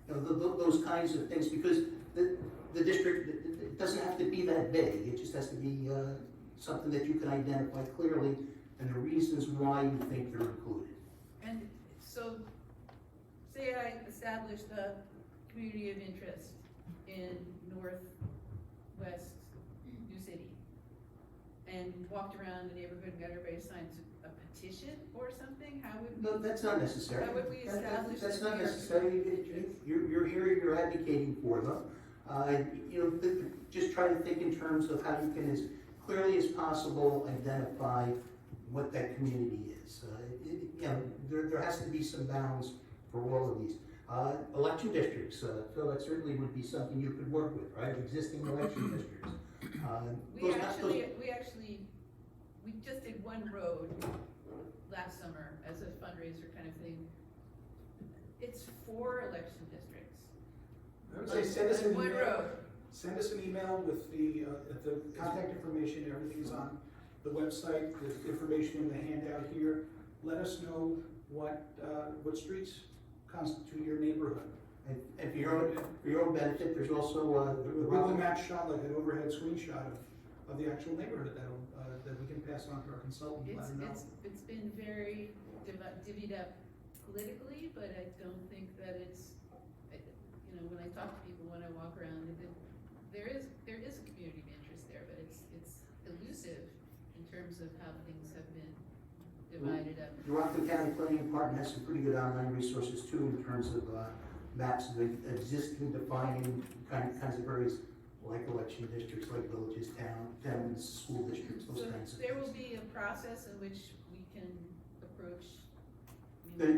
Those kinds of things, because the district, it doesn't have to be that big. It just has to be something that you can identify clearly and the reasons why you think they're included. And so, say I established a community of interest in northwest West New City and walked around the neighborhood and got everybody to sign a petition or something, how would we? No, that's not necessary. How would we establish That's that not we are necessary. committed? You're here, you're advocating for them. Just try to think in terms of how you can, as clearly as possible, identify what that community is. There has to be some bounds for all of these. Election districts, Phil, that certainly would be something you could work with, right? Existing election districts. We just did one road last summer as a fundraiser kind of thing. It's 4 election districts. I would say send us an One email. road. Send us an email with the contact information, everything's on the website, there's information in the handout here. Let us know what streets constitute your neighborhood. And for your own benefit, there's also the Google Rockland. Map shot, like an overhead screenshot of the actual neighborhood that we can pass on to our consultant, let them know. It's been very divvied up politically, but I don't think that when I talk to people, when I walk around, there is a community of interest there, but it's elusive in terms of how things have been divided up. The Rockland County Planning Department has some pretty good online resources too in terms of maps of existing, defining kinds of areas like election districts, like villages, towns, school districts, those kinds of things. There will be a process in which we can approach.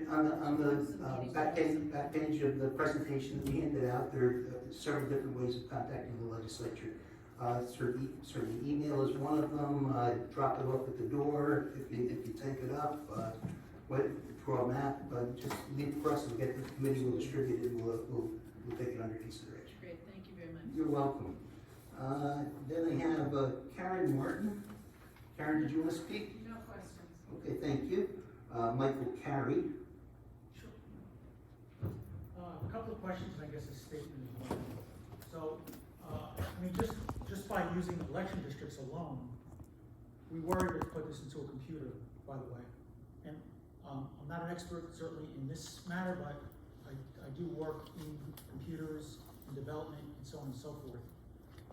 On the back page of the presentation that we handed out, there are several different ways of contacting the legislature. Certainly email is one of them. Drop it off at the door if you take it up. Draw a map. Just leave it for us to get the committee will distribute it. We'll take it under consideration. Great, thank you very much. You're welcome. Then I have Karen Martin. Karen, did you want to speak? No questions. Okay, thank you. Michael Carey. A couple of questions, and I guess a statement as well. So, just by using election districts alone, we were to put this into a computer, by the way. And I'm not an expert, certainly, in this matter, but I do work in computers and development and so on and so forth.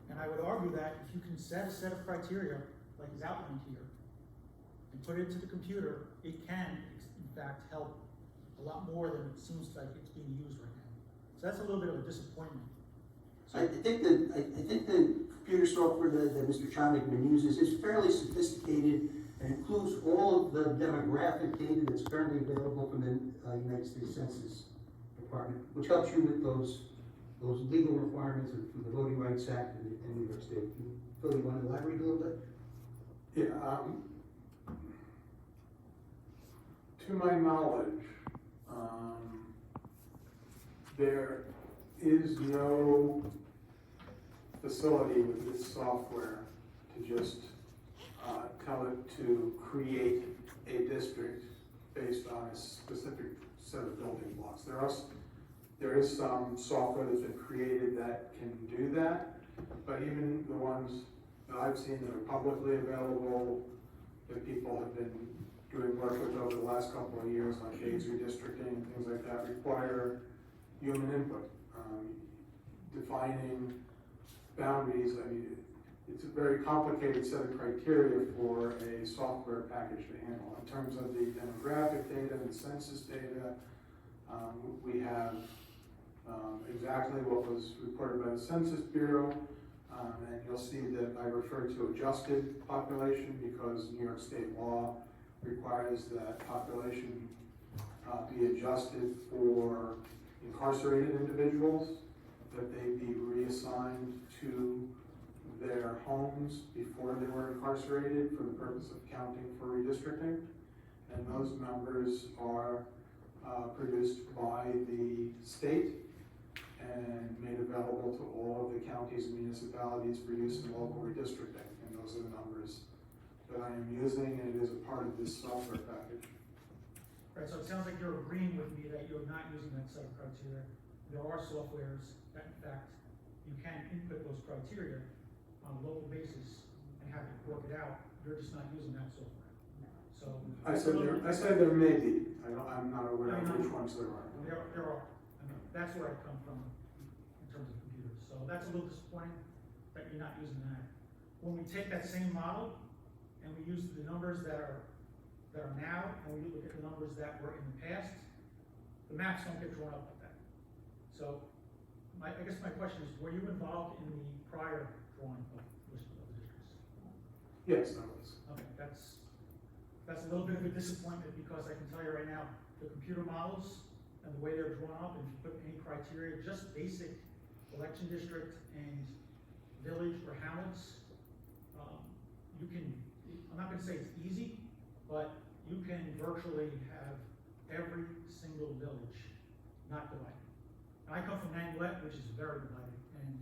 And I would argue that if you can set a set of criteria, like is outlined here, and put it into the computer, it can, in fact, help a lot more than it seems like it's being used right now. So that's a little bit of a disappointment. So I think the computer software that Mr. Chonigman uses is fairly sophisticated and includes all of the demographic data that's currently available from the United States Census Department, which helps you with those legal requirements from the Voting Rights Act in New York State. Phil, you want to elaborate a little bit? Yeah, to my knowledge, there is no facility with this software to just tell it to create a district based on a specific set of building blocks. There is some software that's been created that can do that, but even the ones that I've seen that are publicly available, that people have been doing work with over the last couple of years, like age redistricting and things like that, require human input. Defining boundaries, it's a very complicated set of criteria for a software package to handle. In terms of the demographic data and the census data, we have exactly what was reported by the Census Bureau, and you'll see that I refer to adjusted population because New York State law requires that population be adjusted for incarcerated individuals, that they be reassigned to their homes before they were incarcerated for the purpose of counting for redistricting. And those numbers are produced by the state and made available to all of the counties and municipalities for use in local redistricting. And those are the numbers that I am using, and it is a part of this software package. right, so it sounds like you're agreeing with me that you're not using that set of criteria. There are softwares that, in fact, you can input those criteria on a local basis and have it work it out. You're just not using that software. So I said there may be. I'm not aware of which ones there are. There are. I mean, that's where I come from in terms of computers. So that's a little disappointing. that you're not using that. When we take that same model and we use the numbers that are now, and we look at the numbers that were in the past, the maps don't get drawn up like that. So, I guess my question is, were you involved in the prior drawing of list of districts? Yes, I was. Okay, that's a little bit of a disappointment, because I can tell you right now, the computer models and the way they're drawn up, and if you put any criteria, just basic election district and village or hamlets, you can, I'm not gonna say it's easy, but you can virtually have every single village not divided. And I come from Nanuet, which is very divided, and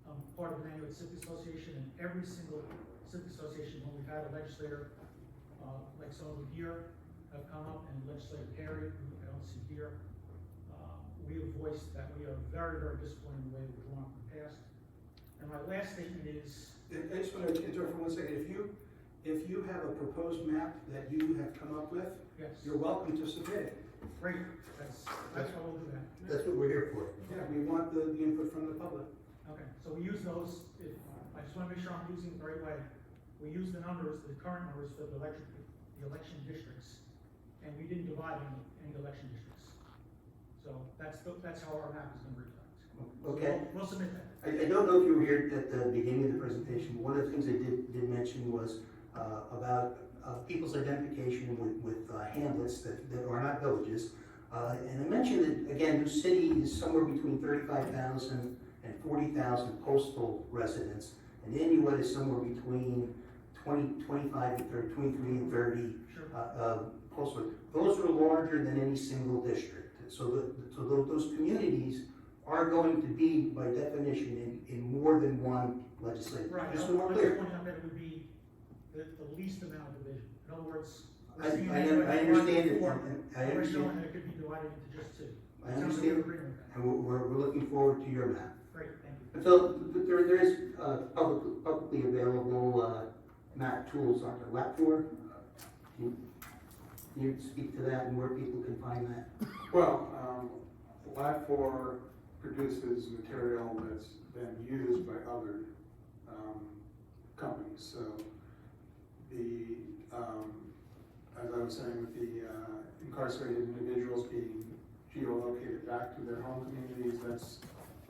I'm part of the Nanuet Civic Association, and every single civic association, when we've had a legislator, like some of them here, have come up, and Legislator 𝗂𝗧𝗏, who I don't see here, we have voiced that we are very, very disappointed in the way we're drawn from the past. And my last statement is, I just want to interrupt for 1 second. If you have a proposed map that you have come up with, yes, you're welcome to submit it. great, that's why we'll do that. That's what we're here for. Yeah, we want the input from the public. Okay, so we use those, I just wanna make sure I'm using it the right way. We use the numbers, the current numbers for the election districts, and we didn't divide any election districts. So that's how our map is gonna reflect. Okay. So we'll submit that. I don't know if you were here at the beginning of the presentation, but one of the things I did mention was about people's identification with hamlets that are not villages. And I mentioned that, again, New City is somewhere between 35,000 and 40,000 postal residents, and Nanuet is somewhere between 25 and 30, 23 and 30 postal. Those are larger than any single district. So those communities are going to be, by definition, in more than one legislature. Right, Just I'm more just clear. pointing out that it would be the least amount of division. In other words, I understand it, and I we're understand. showing that it could be divided into just two. I Sounds like understand. we're agreeing with that. And we're looking forward to your map. Great, thank you. And so there is publicly available map tools on the 𝗏𝗏𝗏. Can you speak to that and where people can find that? Well, 𝗏𝗏𝗏 produces material that's been used by other companies. So as I was saying, with the incarcerated individuals being geolocated back to their home communities, that's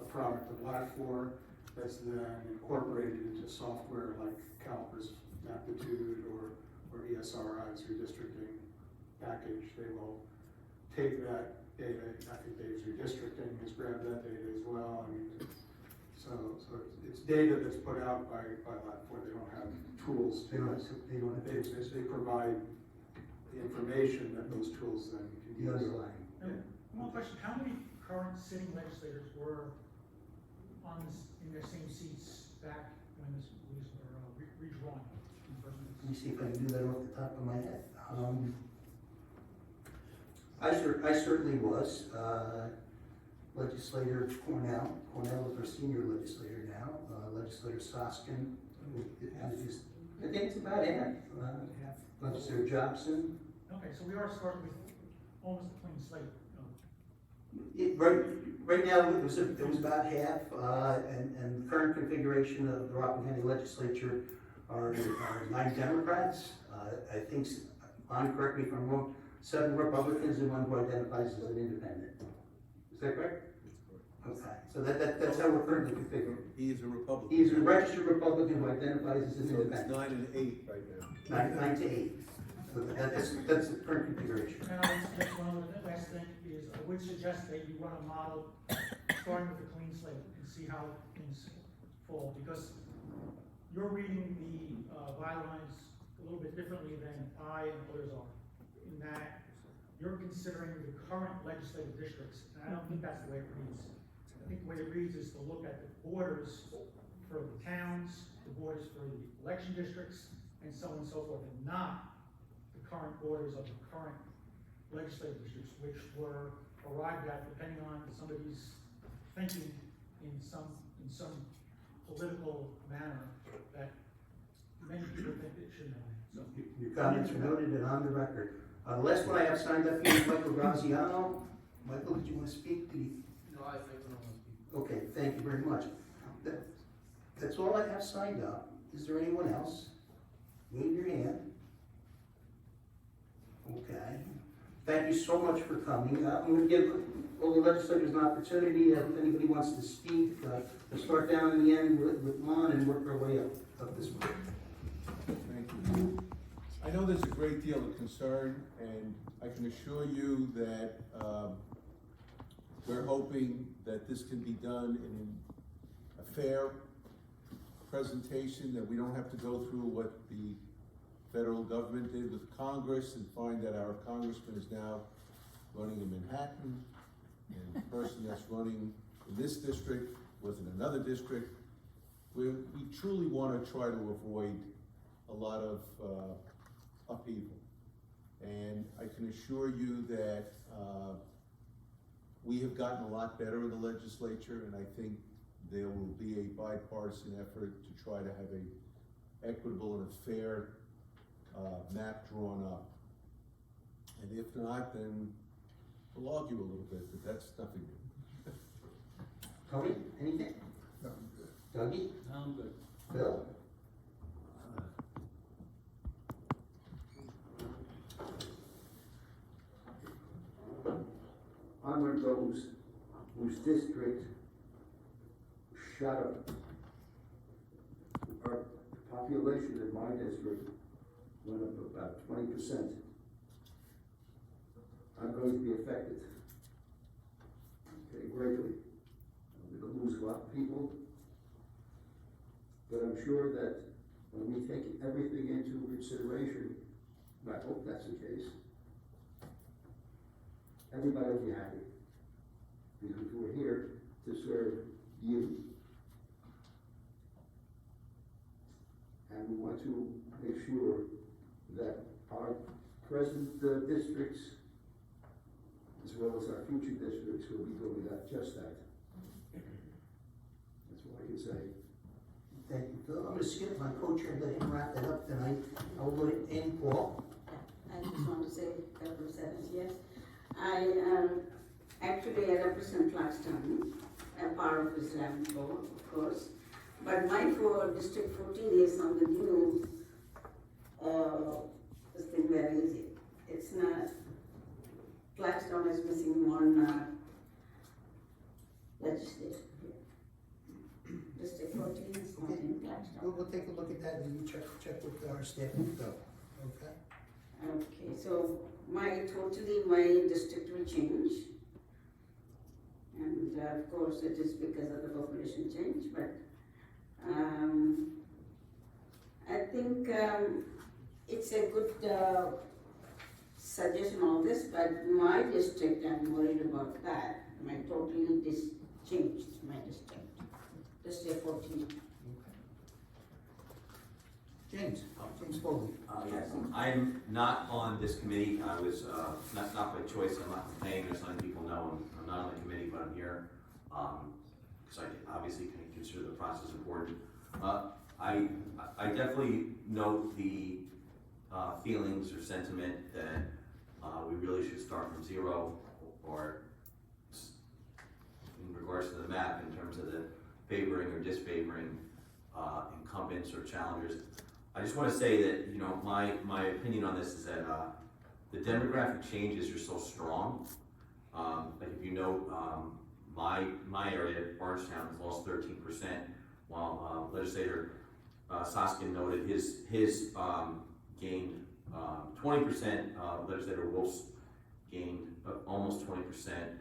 a product of 𝗏𝗏𝗏 that's then incorporated into software like CalPERS Magnitude or 𝗖cie𝗺𝗺𝗏𝗁 redistricting package. They will take that data. I think Dave's Redistricting has grabbed that data as well. I mean, so it's data that's put out by 𝗏𝗏𝗏. They don't have tools. They don't have They provide the information that those tools then can the use. underlying. One question, how many current sitting legislators were in their same seats back when these were redrawn in the first Let me place? see if I can do that off the top of my head. I certainly was. Legislator Cornell is our senior legislator now. Legislator Soskin, I think it's about half. Legislator Jobson. Okay, so we are starting with almost a clean slate. Right now, it was about half, and the current configuration of the Rockland County Legislature are 9 Democrats. I think, correct me if I'm wrong, 7 Republicans and 1 who identifies as an independent. Is that correct? Okay, so that's how we're currently configured. He is a Republican. He's a registered Republican who identifies as an So it's independent. 9 and 8 right now. 9 to 8. So that's the current configuration. And I would suggest one of the last thing is, I would suggest that you run a model starting with a clean slate and see how things fall, because you're reading the bylines a little bit differently than I and others are, in that you're considering the current legislative districts, and I don't think that's the way it reads. I think the way it reads is to look at the borders for the towns, the borders for the election districts, and so on and so forth, and not the current borders of the current legislative districts, which were arrived at depending on somebody's thinking in some political manner that many people think it shouldn't have been. So, Your comments are noted and on the record. The last one I have signed up here is Michael Graziano. Michael, did you want to speak? No, I don't want to speak. Okay, thank you very much. That's all I have signed up. Is there anyone else? Wave your hand. Okay. Thank you so much for coming. I'm going to give all the legislators an opportunity, if anybody wants to speak. We'll start down in the end with Lon and work our way up this way. Thank you. I know there's a great deal of concern, and I can assure you that we're hoping that this can be done in a fair presentation, that we don't have to go through what the federal government did with Congress and find that our congressman is now running in Manhattan, and the person that's running in this district was in another district. We truly want to try to avoid a lot of upheaval. And I can assure you that we have gotten a lot better in the legislature, and I think there will be a bipartisan effort to try to have a equitable and a fair map drawn up. And if not, then we'll argue a little bit, but that's nothing new. Tony, anything? No, I'm good. Dougie? I'm good. Bill? I'm one of those whose district shut up. Our population in my district went up about 20%. I'm going to be affected, okay, greatly. I'm going to lose a lot of people, but I'm sure that when we take everything into consideration, and I hope that's the case, everybody will be happy, because we're here to serve you. And we want to make sure that our present districts, as well as our future districts, will be doing that, just that. That's what I can say. Thank you, Phil. I'm going to skip my co-chair and let him wrap it up tonight. I will go to Paul. I just want to say a couple of sentences, yes. Actually, I represent Clarkstown, a part of Islam, of course. But my District 14 is on the new, this thing very easy. It's not, Clarkstown is missing one legislator here. District 14 is not in Clarkstown. We'll take a look at that and you check with our staff and go. Okay? Okay, so my district will change. And of course it is because of the population change, but I think it's a good suggestion on this, but my district, I'm worried about that. My totally changed my district. District 14. James Foley. Yes, I'm not on this committee. I was, that's not by choice. I'm not complaining. There's letting people know I'm not on the committee, but I'm here. Because I obviously can consider the process important. I definitely note the feelings or sentiment that we really should start from zero, or in regards to the map in terms of the favoring or disfavoring incumbents or challengers. I just want to say that, you know, my opinion on this is that the demographic changes are so strong. Like if you note, my area, Bardstown, has lost 13%, while legislator Soskin noted his gained 20%. Legislator Wolf's gained almost 20%.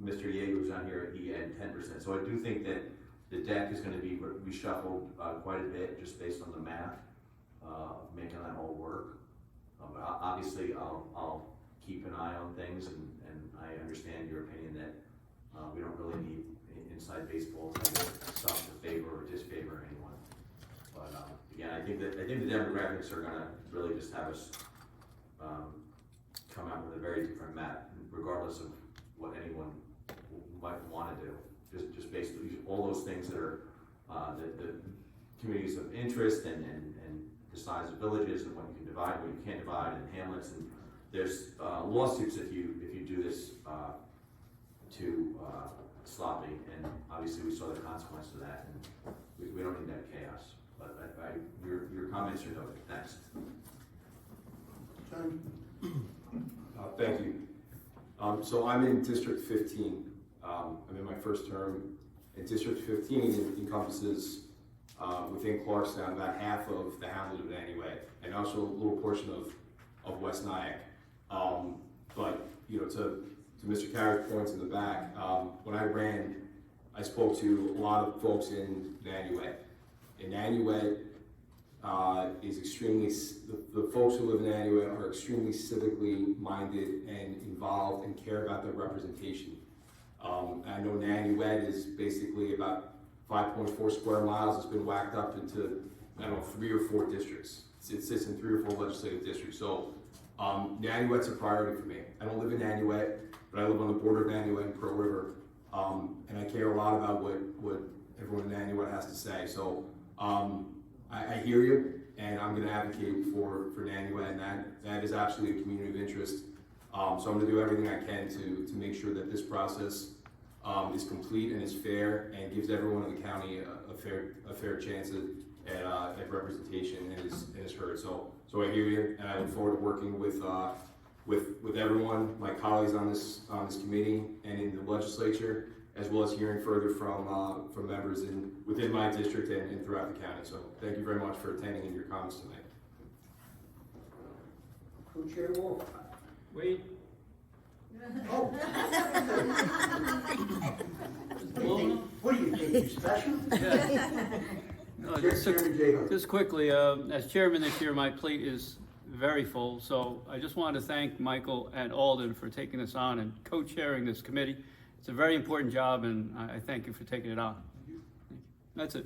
Mr. Yeager, who's on here, he had 10%. So I do think that the deck is going to be reshuffled quite a bit just based on the math, making that all work. But obviously, I'll keep an eye on things, and I understand your opinion that we don't really need inside baseball type of stuff to favor or disfavor anyone. But again, I think the demographics are going to really just have us come out with a very different map, regardless of what anyone might want to do. Just basically all those things that are the communities of interest and the size of villages and what you can divide, what you can't divide, and hamlets. And there's lawsuits if you do this to sloppy, and obviously we saw the consequence of that, and we don't need that chaos. But your comments are noted. Thanks. John? Thank you. So I'm in District 15. I'm in my first term. And District 15 encompasses within Clarkstown about half of the hamlet of Nanuet, and also a little portion of West Nyack. But you know, to Mr. Carrick's points in the back, when I ran, I spoke to a lot of folks in Nanuet. And Nanuet is extremely, the folks who live in Nanuet are extremely civically minded and involved and care about their representation. I know Nanuet is basically about 5.4 square miles. It's been whacked up into, I don't know, 3 or 4 districts. It sits in 3 or 4 legislative districts. So Nanuet's a priority for me. I don't live in Nanuet, but I live on the border of Nanuet and Pearl River. And I care a lot about what everyone in Nanuet has to say. So I hear you, and I'm going to advocate for Nanuet, and that is absolutely a community of interest. So I'm going to do everything I can to make sure that this process is complete and is fair and gives everyone in the county a fair chance at representation and is heard. So I hear you, and I look forward to working with everyone, my colleagues on this committee and in the legislature, as well as hearing further from members within my district and throughout the county. So thank you very much for attending and your comments tonight. Co-Chair Wolf. Wait. Oh. What do you think, you're special? No, Chairman Jacob. just quickly, as chairman this year, my plate is very full, so I just wanted to thank Michael and Alden for taking this on and co-chairing this committee. It's a very important job, and I thank you for taking it on. That's it.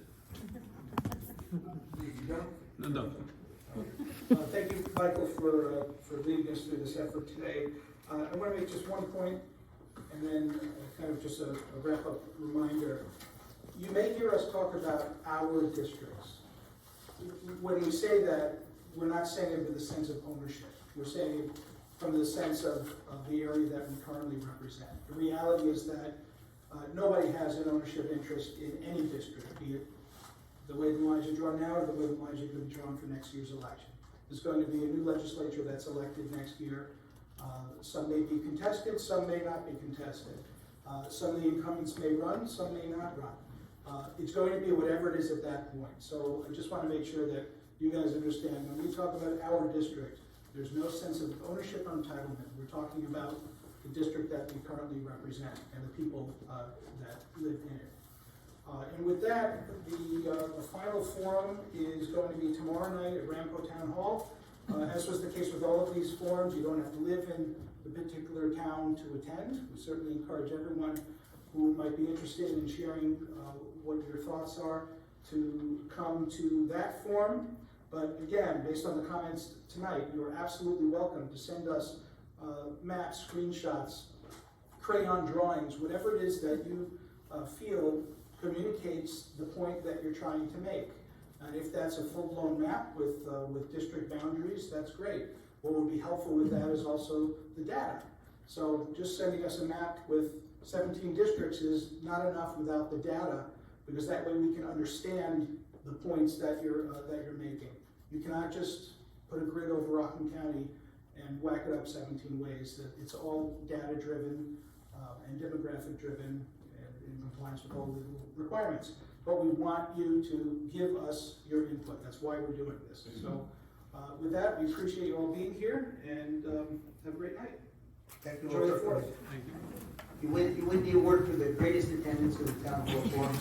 No. Thank you, Michael, for leading us through this effort today. I want to make just one point, and then kind of just a wrap-up reminder. You may hear us talk about our districts. When we say that, we're not saying it with a sense of ownership. We're saying it from the sense of the area that we currently represent. The reality is that nobody has an ownership interest in any district, be it the way the lines are drawn now or the way the lines are going to be drawn for next year's election. There's going to be a new legislature that's elected next year. Some may be contested, some may not be contested. Some of the incumbents may run, some may not run. It's going to be whatever it is at that point. So I just want to make sure that you guys understand, when we talk about our district, there's no sense of ownership or entitlement. We're talking about the district that we currently represent and the people that live in it. And with that, the final forum is going to be tomorrow night at Rampo Town Hall. As was the case with all of these forums, you don't have to live in the particular town to attend. We certainly encourage everyone who might be interested in sharing what your thoughts are to come to that forum. But again, based on the comments tonight, you're absolutely welcome to send us maps, screenshots, crayon drawings, whatever it is that you feel communicates the point that you're trying to make. And if that's a full-blown map with district boundaries, that's great. What would be helpful with that is also the data. So just sending us a map with 17 districts is not enough without the data, because that way we can understand the points that you're making. You cannot just put a grid over Rockland County and whack it up 17 ways. It's all data-driven and demographic-driven and in compliance with all legal requirements. But we want you to give us your input. That's why we're doing this. So with that, we appreciate you all being here, and have a great night. Thank you. Enjoy the fourth. Thank you. You win the award for the greatest attendance of the town hall forum.